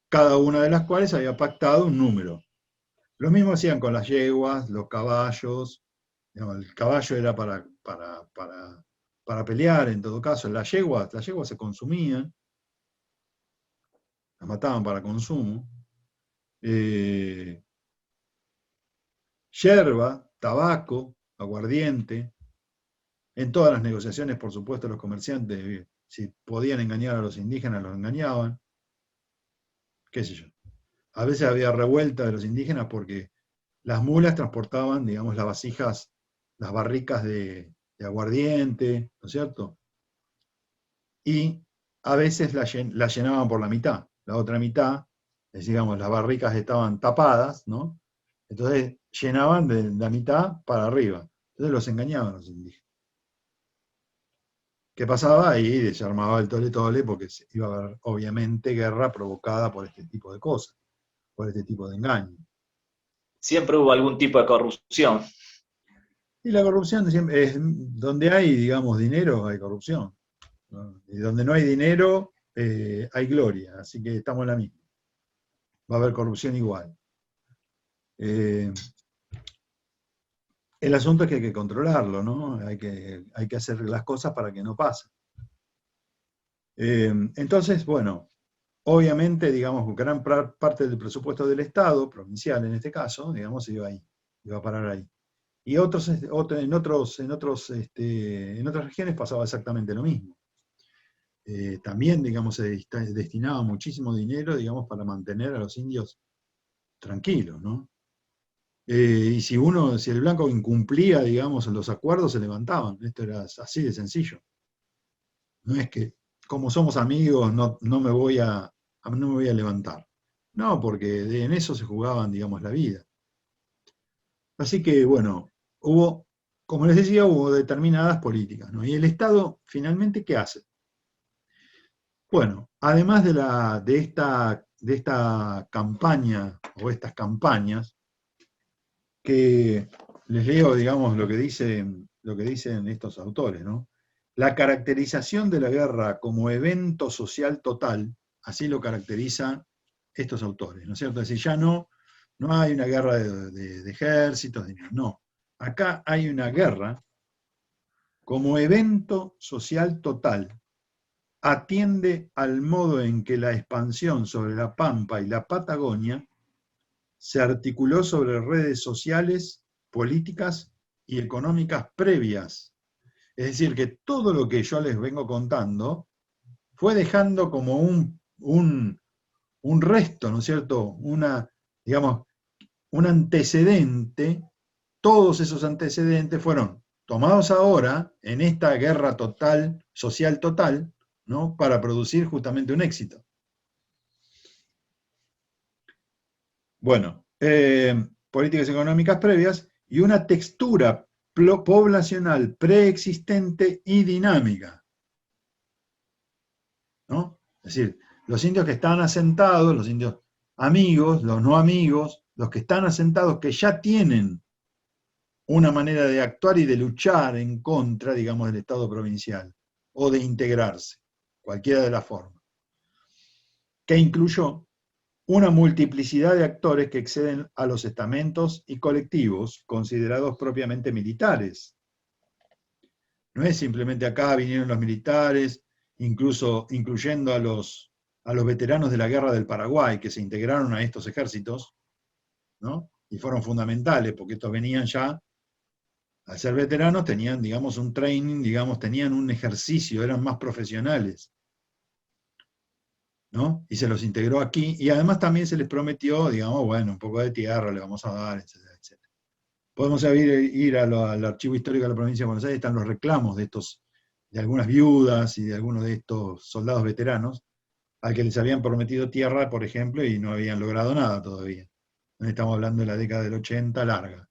cada una de las cuales había pactado un número. Lo mismo hacían con las yeguas, los caballos. Digamos, el caballo era para pelear, en todo caso. Las yeguas se consumían, las mataban para consumo. Yerba, tabaco, aguardiente. En todas las negociaciones, por supuesto, los comerciantes, si podían engañar a los indígenas, los engañaban. Qué sé yo. A veces había revuelta de los indígenas porque las mulas transportaban, digamos, las vasijas, las barricas de aguardiente, ¿no es cierto? Y a veces la llenaban por la mitad. La otra mitad, digamos, las barricas estaban tapadas, ¿no? Entonces llenaban de la mitad para arriba. Entonces los engañaban los indígenas. ¿Qué pasaba? Ahí se armaba el tole-tole porque iba a haber, obviamente, guerra provocada por este tipo de cosas, por este tipo de engaño. Siempre hubo algún tipo de corrupción. Y la corrupción siempre es donde hay, digamos, dinero, hay corrupción, ¿no? Y donde no hay dinero, hay gloria. Así que estamos en la misma. Va a haber corrupción igual. El asunto es que hay que controlarlo, ¿no? Hay que hacer las cosas para que no pase. Entonces, bueno, obviamente, digamos, gran parte del presupuesto del Estado, provincial en este caso, digamos, iba ahí, iba a parar ahí. Y en otras regiones pasaba exactamente lo mismo. También, digamos, se destinaba muchísimo dinero, digamos, para mantener a los indios tranquilos, ¿no? Y si el blanco incumplía, digamos, los acuerdos, se levantaban. Esto era así de sencillo. No es que, como somos amigos, no me voy a levantar. No, porque en eso se jugaban, digamos, la vida. Así que, bueno, como les decía, hubo determinadas políticas, ¿no? Y el Estado, finalmente, ¿qué hace? Bueno, además de esta campaña, o estas campañas, que les leo, digamos, lo que dicen estos autores, ¿no? La caracterización de la guerra como evento social total, así lo caracterizan estos autores, ¿no es cierto? Es decir, ya no hay una guerra de ejércitos, no. Acá hay una guerra como evento social total. Atiende al modo en que la expansión sobre la Pampa y la Patagonia se articuló sobre redes sociales, políticas y económicas previas. Es decir, que todo lo que yo les vengo contando fue dejando como un resto, ¿no es cierto? Digamos, un antecedente. Todos esos antecedentes fueron tomados ahora en esta guerra total, social total, ¿no? Para producir justamente un éxito. Bueno, políticas económicas previas y una textura poblacional preexistente y dinámica, ¿no? Es decir, los indios que están asentados, los indios amigos, los no amigos, los que están asentados, que ya tienen una manera de actuar y de luchar en contra, digamos, del Estado provincial, o de integrarse, cualquiera de las formas, que incluyó una multiplicidad de actores que exceden a los estamentos y colectivos considerados propiamente militares. No es simplemente acá vinieron los militares, incluso incluyendo a los veteranos de la Guerra del Paraguay, que se integraron a estos ejércitos, ¿no? Y fueron fundamentales, porque estos venían ya, al ser veteranos, tenían, digamos, un training, digamos, tenían un ejercicio, eran más profesionales, ¿no? Y se los integró aquí, y además también se les prometió, digamos, bueno, un poco de tierra le vamos a dar, etcétera, etcétera. Podemos ir al Archivo Histórico de la Provincia de Buenos Aires, están los reclamos de algunas viudas y de algunos de estos soldados veteranos, al que les habían prometido tierra, por ejemplo, y no habían logrado nada todavía. Estamos hablando de la década del 80 larga.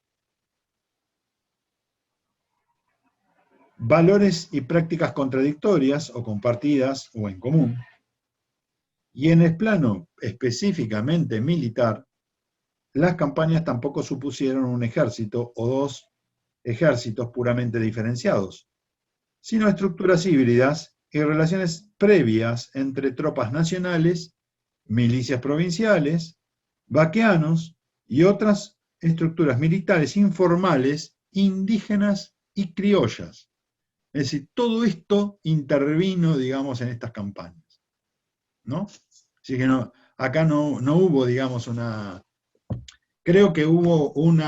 Valores y prácticas contradictorias o compartidas o en común. Y en el plano específicamente militar, las campañas tampoco supusieron un ejército o dos ejércitos puramente diferenciados, sino estructuras híbridas y relaciones previas entre tropas nacionales, milicias provinciales, vaqueanos y otras estructuras militares informales, indígenas y criollas. Es decir, todo esto intervino, digamos, en estas campañas, ¿no? Así que no, acá no hubo, digamos, creo que hubo un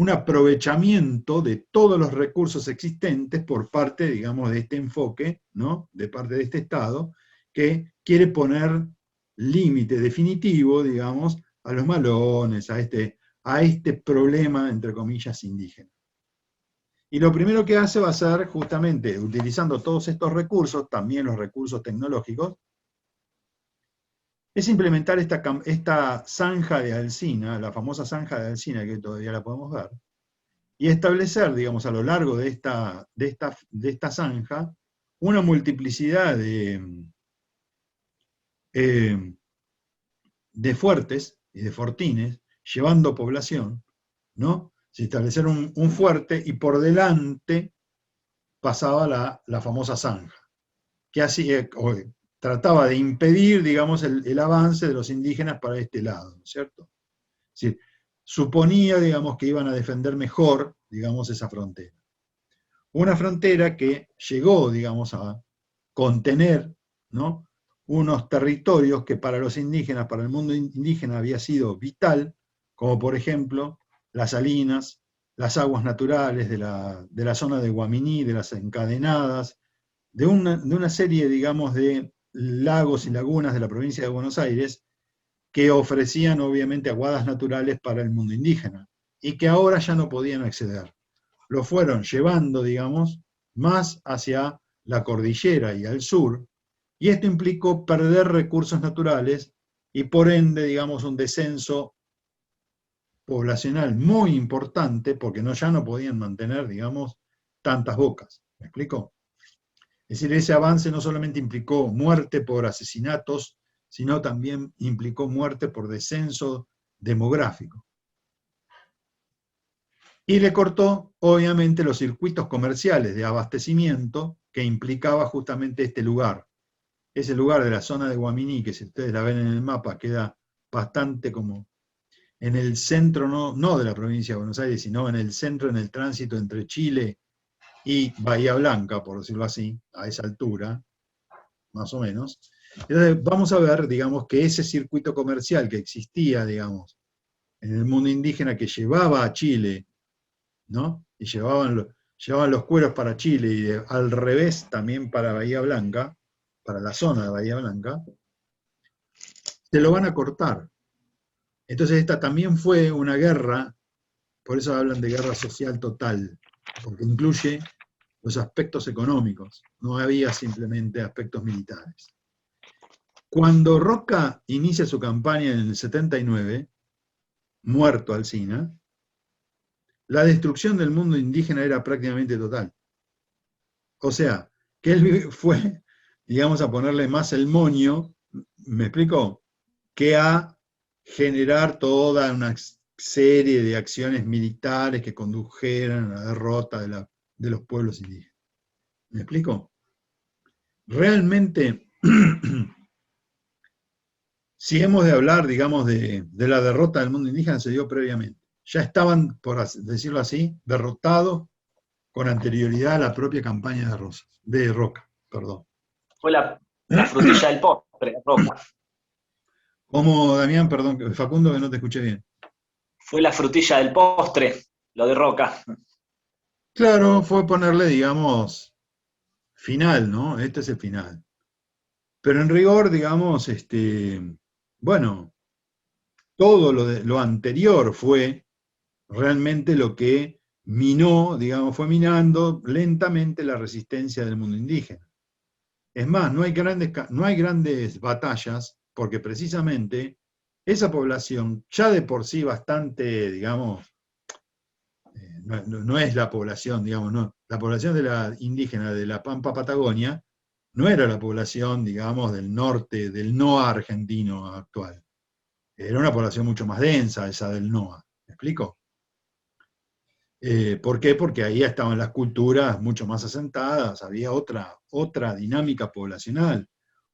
aprovechamiento de todos los recursos existentes por parte, digamos, de este enfoque, ¿no? De parte de este Estado, que quiere poner límite definitivo, digamos, a los malones, a este problema, entre comillas, indígena. Y lo primero que hace va a ser, justamente, utilizando todos estos recursos, también los recursos tecnológicos, es implementar esta zanja de Alsina, la famosa zanja de Alsina, que todavía la podemos ver, y establecer, digamos, a lo largo de esta zanja, una multiplicidad de fuertes y de fortines, llevando población, ¿no? Se establecer un fuerte y por delante pasaba la famosa zanja, que trataba de impedir, digamos, el avance de los indígenas para este lado, ¿no es cierto? Es decir, suponía, digamos, que iban a defender mejor, digamos, esa frontera. Una frontera que llegó, digamos, a contener, ¿no?, unos territorios que para los indígenas, para el mundo indígena había sido vital, como por ejemplo las salinas, las aguas naturales de la zona de Guaminí, de las encadenadas, de una serie, digamos, de lagos y lagunas de la provincia de Buenos Aires, que ofrecían obviamente aguadas naturales para el mundo indígena, y que ahora ya no podían acceder. Lo fueron llevando, digamos, más hacia la cordillera y al sur, y esto implicó perder recursos naturales y por ende, digamos, un descenso poblacional muy importante, porque ya no podían mantener, digamos, tantas bocas. ¿Me explico? Es decir, ese avance no solamente implicó muerte por asesinatos, sino también implicó muerte por descenso demográfico. Y le cortó, obviamente, los circuitos comerciales de abastecimiento que implicaba justamente este lugar. Ese lugar de la zona de Guaminí, que si ustedes la ven en el mapa, queda bastante como en el centro, no de la provincia de Buenos Aires, sino en el centro, en el tránsito entre Chile y Bahía Blanca, por decirlo así, a esa altura, más o menos. Entonces vamos a ver, digamos, que ese circuito comercial que existía, digamos, en el mundo indígena que llevaba a Chile, ¿no? Y llevaban los cueros para Chile y al revés también para Bahía Blanca, para la zona de Bahía Blanca, se lo van a cortar. Entonces esta también fue una guerra, por eso hablan de guerra social total, porque incluye los aspectos económicos, no había simplemente aspectos militares. Cuando Roca inicia su campaña en el 79, muerto Alsina, la destrucción del mundo indígena era prácticamente total. O sea, que él fue, digamos, a ponerle más el moño, ¿me explico? Que a generar toda una serie de acciones militares que condujeran a la derrota de los pueblos indígenas. ¿Me explico? Realmente, si hemos de hablar, digamos, de la derrota del mundo indígena, se dio previamente. Ya estaban, por decirlo así, derrotados con anterioridad a la propia campaña de Roca. Perdón. Fue la frutilla del postre, Roca. Como, Damián, perdón, Facundo, que no te escuché bien. Fue la frutilla del postre, lo de Roca. Claro, fue ponerle, digamos, final, ¿no? Este es el final. Pero en rigor, digamos, bueno, todo lo anterior fue realmente lo que minó, digamos, fue minando lentamente la resistencia del mundo indígena. Es más, no hay grandes batallas porque precisamente esa población, ya de por sí bastante, digamos, no es la población, digamos, no, la población de la indígena de la Pampa Patagonia no era la población, digamos, del norte, del NOA argentino actual. Era una población mucho más densa esa del NOA. ¿Me explico? ¿Por qué? Porque ahí estaban las culturas mucho más asentadas, había otra dinámica poblacional,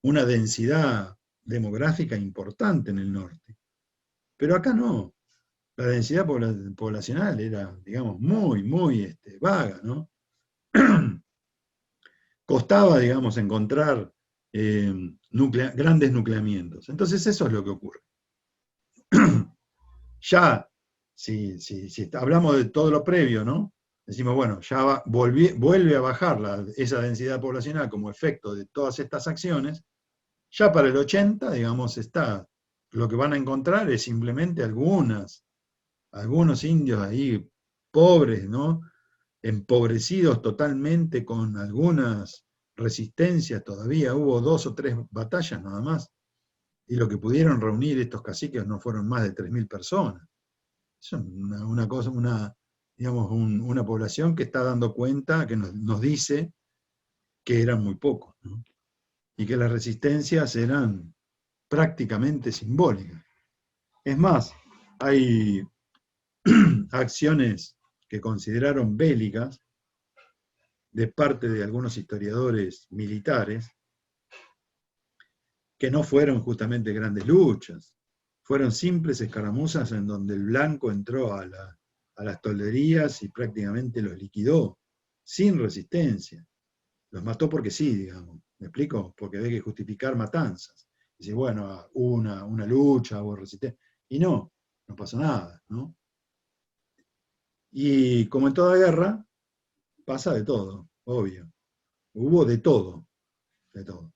una densidad demográfica importante en el norte. Pero acá no. La densidad poblacional era, digamos, muy vaga, ¿no? Costaba, digamos, encontrar grandes nucleamientos. Entonces eso es lo que ocurre. Ya, si hablamos de todo lo previo, ¿no? Decimos, bueno, ya vuelve a bajar esa densidad poblacional como efecto de todas estas acciones. Ya para el 80, digamos, lo que van a encontrar es simplemente algunos indios ahí pobres, ¿no? Empobrecidos totalmente con algunas resistencias todavía. Hubo 2 o 3 batallas nada más. Y lo que pudieron reunir estos caciques no fueron más de 3.000 personas. Es una cosa, digamos, una población que está dando cuenta, que nos dice que eran muy pocos, ¿no? Y que las resistencias eran prácticamente simbólicas. Es más, hay acciones que consideraron bélicas de parte de algunos historiadores militares que no fueron justamente grandes luchas, fueron simples escaramuzas en donde el blanco entró a las tolderías y prácticamente los liquidó, sin resistencia. Los mató porque sí, digamos. ¿Me explico? Porque hay que justificar matanzas. Dice, bueno, hubo una lucha, hubo resistencia. Y no pasó nada, ¿no? Y como en toda guerra, pasa de todo, obvio. Hubo de todo, de todo.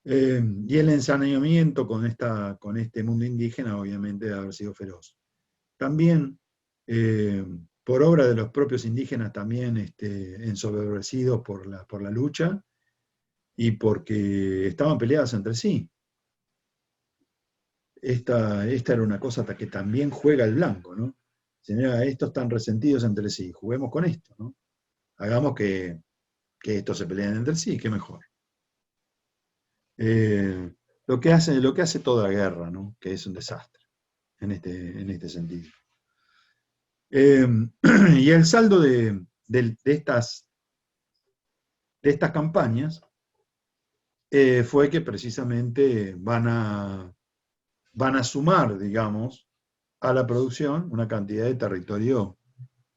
Y el ensañamiento con este mundo indígena obviamente debe haber sido feroz. También, por obra de los propios indígenas, también ensoberbecidos por la lucha y porque estaban peleadas entre sí. Esta era una cosa que también juega el blanco, ¿no? Señora, estos están resentidos entre sí, juguemos con esto, ¿no? Hagamos que estos se peleen entre sí, qué mejor. Lo que hace toda guerra, ¿no? Que es un desastre en este sentido. Y el saldo de estas campañas fue que precisamente van a sumar, digamos, a la producción una cantidad de territorio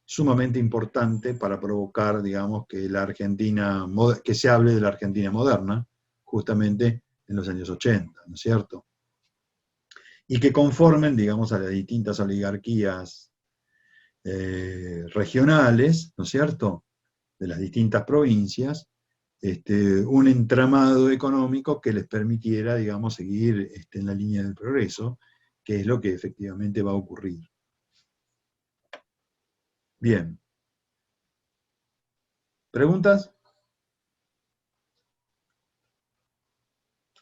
sumamente importante para provocar, digamos, que que se hable de la Argentina moderna, justamente en los años 80, ¿no es cierto? Y que conformen, digamos, a las distintas oligarquías regionales, ¿no es cierto?, de las distintas provincias, un entramado económico que les permitiera, digamos, seguir en la línea del progreso, que es lo que efectivamente va a ocurrir. Bien. ¿Preguntas?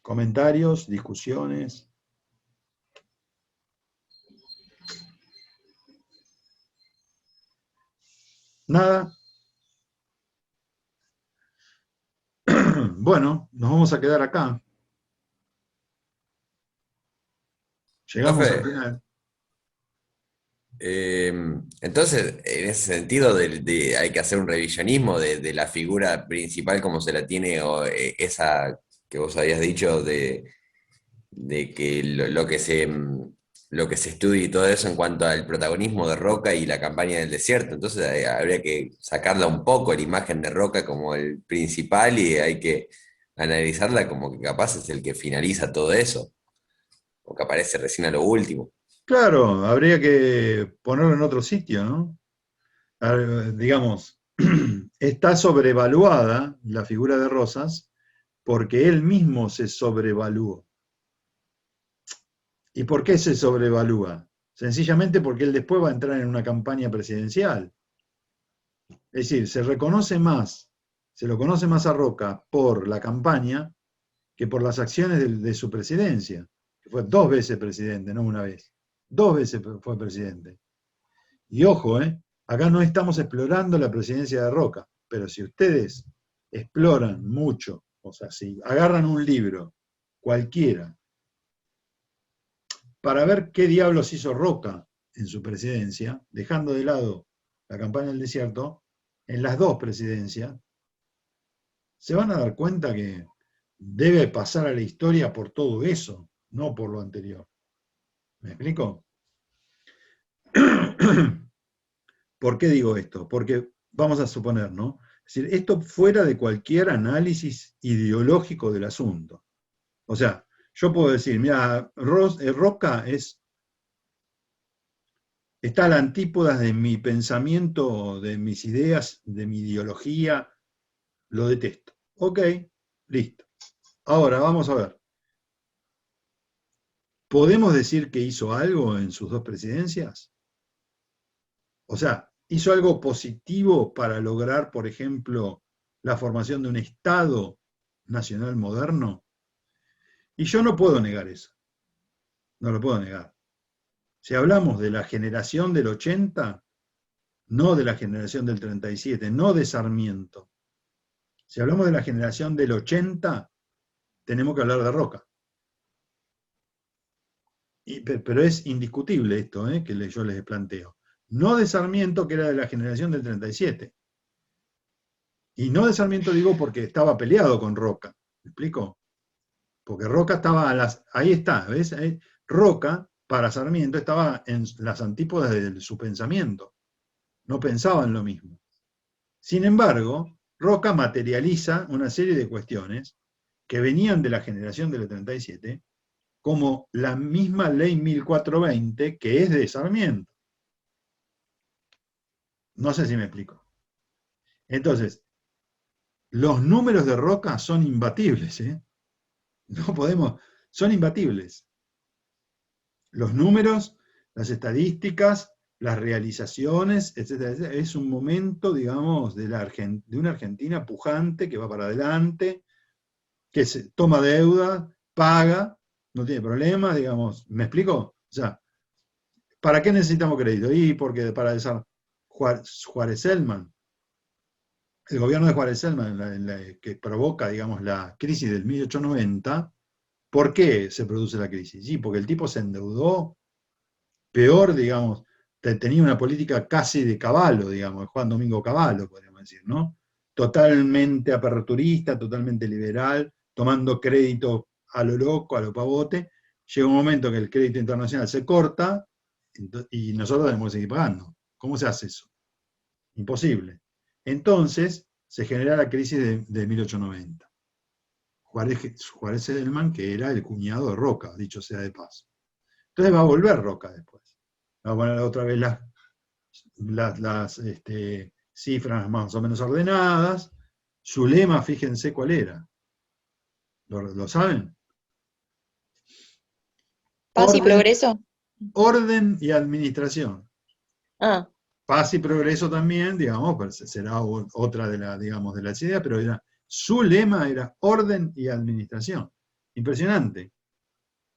¿Comentarios? ¿Discusiones? ¿Nada? Bueno, nos vamos a quedar acá. Llegamos al Profe, final. entonces, en ese sentido, hay que hacer un revisionismo de la figura principal como se la tiene, o esa que vos habías dicho de que lo que se estudia y todo eso en cuanto al protagonismo de Roca y la campaña del desierto. Entonces, habría que sacarla un poco, la imagen de Roca como el principal, y hay que analizarla como que capaz es el que finaliza todo eso, o que aparece recién a lo último. Claro, habría que ponerlo en otro sitio, ¿no? Digamos, está sobrevaluada la figura de Rosas porque él mismo se sobrevaluó. ¿Y por qué se sobrevalúa? Sencillamente porque él después va a entrar en una campaña presidencial. Es decir, se lo conoce más a Roca por la campaña que por las acciones de su presidencia, que fue 2 veces presidente, no una vez. 2 veces fue presidente. Y ojo, acá no estamos explorando la presidencia de Roca, pero si ustedes exploran mucho, o sea, si agarran un libro, cualquiera, para ver qué diablos hizo Roca en su presidencia, dejando de lado la campaña del desierto, en las 2 presidencias, se van a dar cuenta que debe pasar a la historia por todo eso, no por lo anterior. ¿Me explico? ¿Por qué digo esto? Porque vamos a suponer, ¿no? Es decir, esto fuera de cualquier análisis ideológico del asunto. O sea, yo puedo decir, mira, Roca está a la antípoda de mi pensamiento, de mis ideas, de mi ideología, lo detesto. Ok, listo. Ahora, vamos a ver. ¿Podemos decir que hizo algo en sus 2 presidencias? O sea, ¿hizo algo positivo para lograr, por ejemplo, la formación de un Estado nacional moderno? Y yo no puedo negar eso, no lo puedo negar. Si hablamos de la generación del 80, no de la generación del 37, no de Sarmiento. Si hablamos de la generación del 80, tenemos que hablar de Roca. Pero es indiscutible esto que yo les planteo. No de Sarmiento, que era de la generación del 37. Y no de Sarmiento digo porque estaba peleado con Roca. ¿Me explico? Porque Roca estaba ahí está, ¿ves? Roca, para Sarmiento, estaba en las antípodas de su pensamiento. No pensaba en lo mismo. Sin embargo, Roca materializa una serie de cuestiones que venían de la generación del 37, como la misma ley 1420, que es de Sarmiento. No sé si me explico. Entonces, los números de Roca son imbatibles, ¿eh? No podemos, son imbatibles. Los números, las estadísticas, las realizaciones, etcétera, etcétera. Es un momento, digamos, de una Argentina pujante que va para adelante, que se toma deuda, paga, no tiene problema, digamos. ¿Me explico? O sea, ¿para qué necesitamos crédito? Y porque para desarrollar Juárez-Selman, el gobierno de Juárez-Selman, que provoca, digamos, la crisis del 1890, ¿por qué se produce la crisis? Sí, porque el tipo se endeudó peor, digamos, tenía una política casi de Cavallo, digamos, Juan Domingo Cavallo, podríamos decir, ¿no? Totalmente aperturista, totalmente liberal, tomando crédito a lo loco, a lo pavote. Llega un momento que el crédito internacional se corta y nosotros tenemos que seguir pagando. ¿Cómo se hace eso? Imposible. Entonces se genera la crisis de 1890. Juárez Edelman, que era el cuñado de Roca, dicho sea de paso. Entonces va a volver Roca después. Va a poner otra vez las cifras más o menos ordenadas. Su lema, fíjense cuál era. ¿Lo saben? Paz y Orden, progreso. orden y administración. Ah, Paz y progreso también, digamos, pero será otra digamos, de las ideas, pero su lema era orden y administración. Impresionante.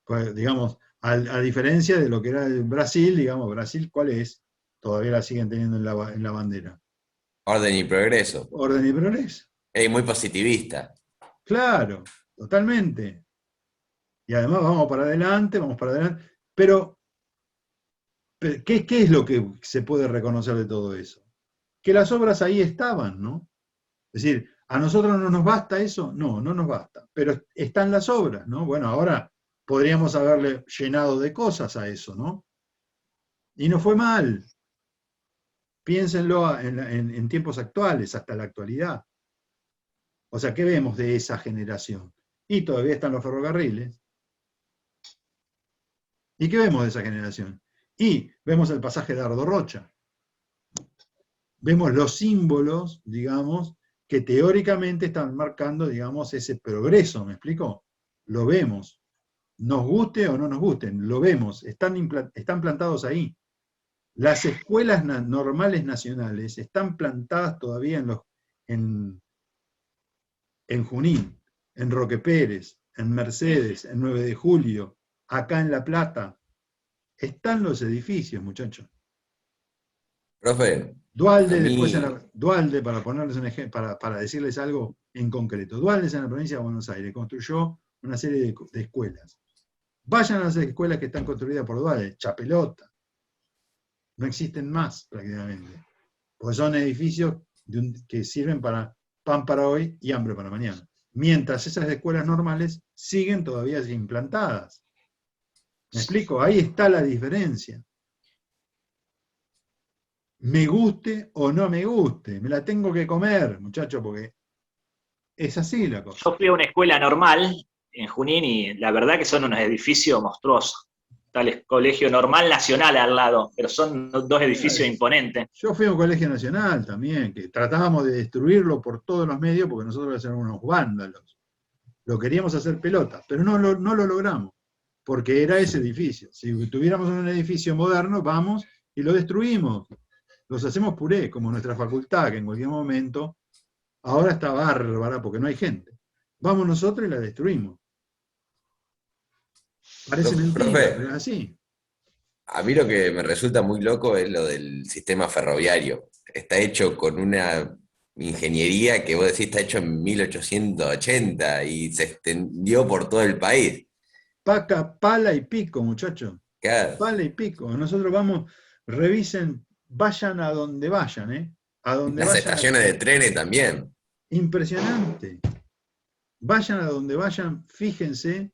Pues, digamos, a diferencia de lo que era el Brasil, digamos, Brasil, ¿cuál es? Todavía la siguen teniendo en la bandera. Orden y progreso. Orden y progreso. Es muy positivista. Claro, totalmente. Y además vamos para adelante, vamos para adelante. Pero ¿qué es lo que se puede reconocer de todo eso? Que las obras ahí estaban, ¿no? Es decir, ¿a nosotros no nos basta eso? No, no nos basta. Pero están las obras, ¿no? Bueno, ahora podríamos haberle llenado de cosas a eso, ¿no? Y no fue mal. Piénsenlo en tiempos actuales, hasta la actualidad. O sea, ¿qué vemos de esa generación? Y todavía están los ferrocarriles. ¿Y qué vemos de esa generación? Y vemos el pasaje de Ardo Rocha. Vemos los símbolos, digamos, que teóricamente están marcando, digamos, ese progreso, ¿me explico? Lo vemos. Nos guste o no nos gusten, lo vemos. Están plantados ahí. Las escuelas normales nacionales están plantadas todavía en Junín, en Roque Pérez, en Mercedes, en 9 de Julio, acá en La Plata. Están los edificios, muchachos. Profe, a Dualde, después mí, Dualde, para ponerles un ejemplo, para decirles algo en concreto. Dualde en la provincia de Buenos Aires construyó una serie de escuelas. Vayan a las escuelas que están construidas por Dualde, Chapelota. No existen más prácticamente. Porque son edificios que sirven para pan para hoy y hambre para mañana. Mientras esas escuelas normales siguen todavía implantadas. ¿Me explico? Ahí está la diferencia. Me guste o no me guste, me la tengo que comer, muchacho, porque es así la cosa. Yo fui a una escuela normal en Junín y la verdad que son unos edificios monstruosos. Está el Colegio Normal Nacional al lado, pero son dos edificios imponentes. Yo fui a un colegio nacional también, que tratábamos de destruirlo por todos los medios, porque nosotros éramos unos vándalos. Lo queríamos hacer pelota, pero no lo logramos, porque era ese edificio. Si tuviéramos un edificio moderno, vamos y lo destruimos. Los hacemos puré, como nuestra facultad, que en cualquier momento, ahora está bárbara porque no hay gente. Vamos nosotros y la destruimos. Parece mentira, profe, pero es así. a mí lo que me resulta muy loco es lo del sistema ferroviario. Está hecho con una ingeniería que vos decís está hecho en 1880 y se extendió por todo el país. Pala y pico, muchachos. Claro, Pala y pico. Nosotros vamos, revisen, vayan a donde vayan, ¿eh? A donde las vayan. estaciones de trenes también. Impresionante. Vayan a donde vayan, fíjense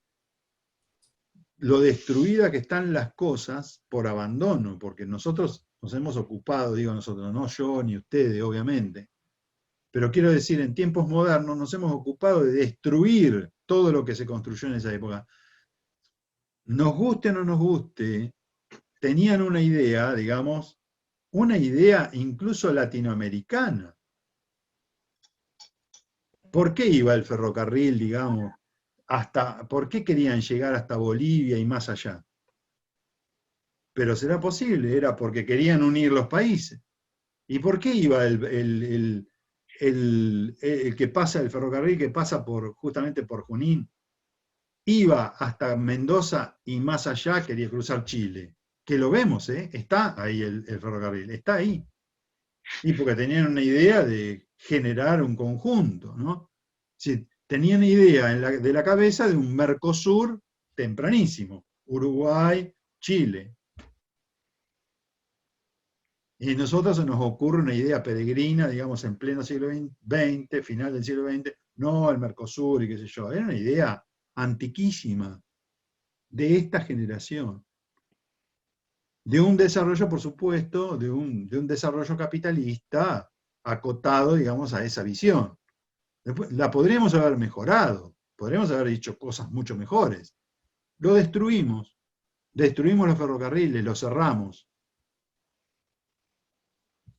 lo destruida que están las cosas por abandono, porque nosotros nos hemos ocupado, digo nosotros, no yo ni ustedes, obviamente, pero quiero decir, en tiempos modernos nos hemos ocupado de destruir todo lo que se construyó en esa época. Nos guste o no nos guste, tenían una idea, digamos, una idea incluso latinoamericana. ¿Por qué iba el ferrocarril, digamos, por qué querían llegar hasta Bolivia y más allá? Pero será posible, era porque querían unir los países. ¿Y por qué iba el que pasa, el ferrocarril que pasa justamente por Junín? Iba hasta Mendoza y más allá quería cruzar Chile. Que lo vemos, ¿eh? Está ahí el ferrocarril, está ahí. Y porque tenían una idea de generar un conjunto, ¿no? Sí, tenían idea de la cabeza de un Mercosur tempranísimo, Uruguay, Chile. Y a nosotros se nos ocurre una idea peregrina, digamos, en pleno siglo XX, final del siglo XX, no el Mercosur y qué sé yo. Era una idea antiquísima de esta generación. De un desarrollo, por supuesto, de un desarrollo capitalista acotado, digamos, a esa visión. Después, la podríamos haber mejorado, podríamos haber dicho cosas mucho mejores. Lo destruimos los ferrocarriles, los cerramos.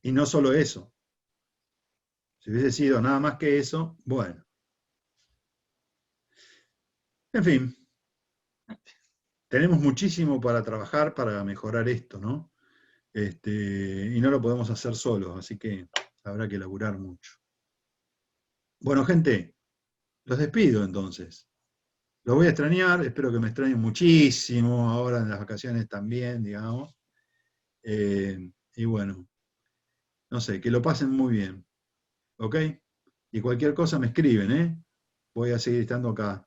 Y no solo eso. Si hubiese sido nada más que eso, bueno. En fin, tenemos muchísimo para trabajar para mejorar esto, ¿no? y no lo podemos hacer solos, así que habrá que laburar mucho. Bueno, gente, los despido entonces. Los voy a extrañar, espero que me extrañen muchísimo, ahora en las vacaciones también, digamos. Y bueno, no sé, que lo pasen muy bien, ¿ok? Y cualquier cosa me escriben, ¿eh? Voy a seguir estando acá.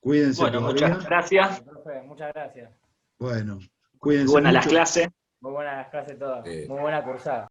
Cuídense Bueno, todavía. muchas gracias. Profe, muchas gracias. Bueno, Muy cuídense buenas las mucho. clases. Muy buenas las clases todas. Sí. Muy buena cursada.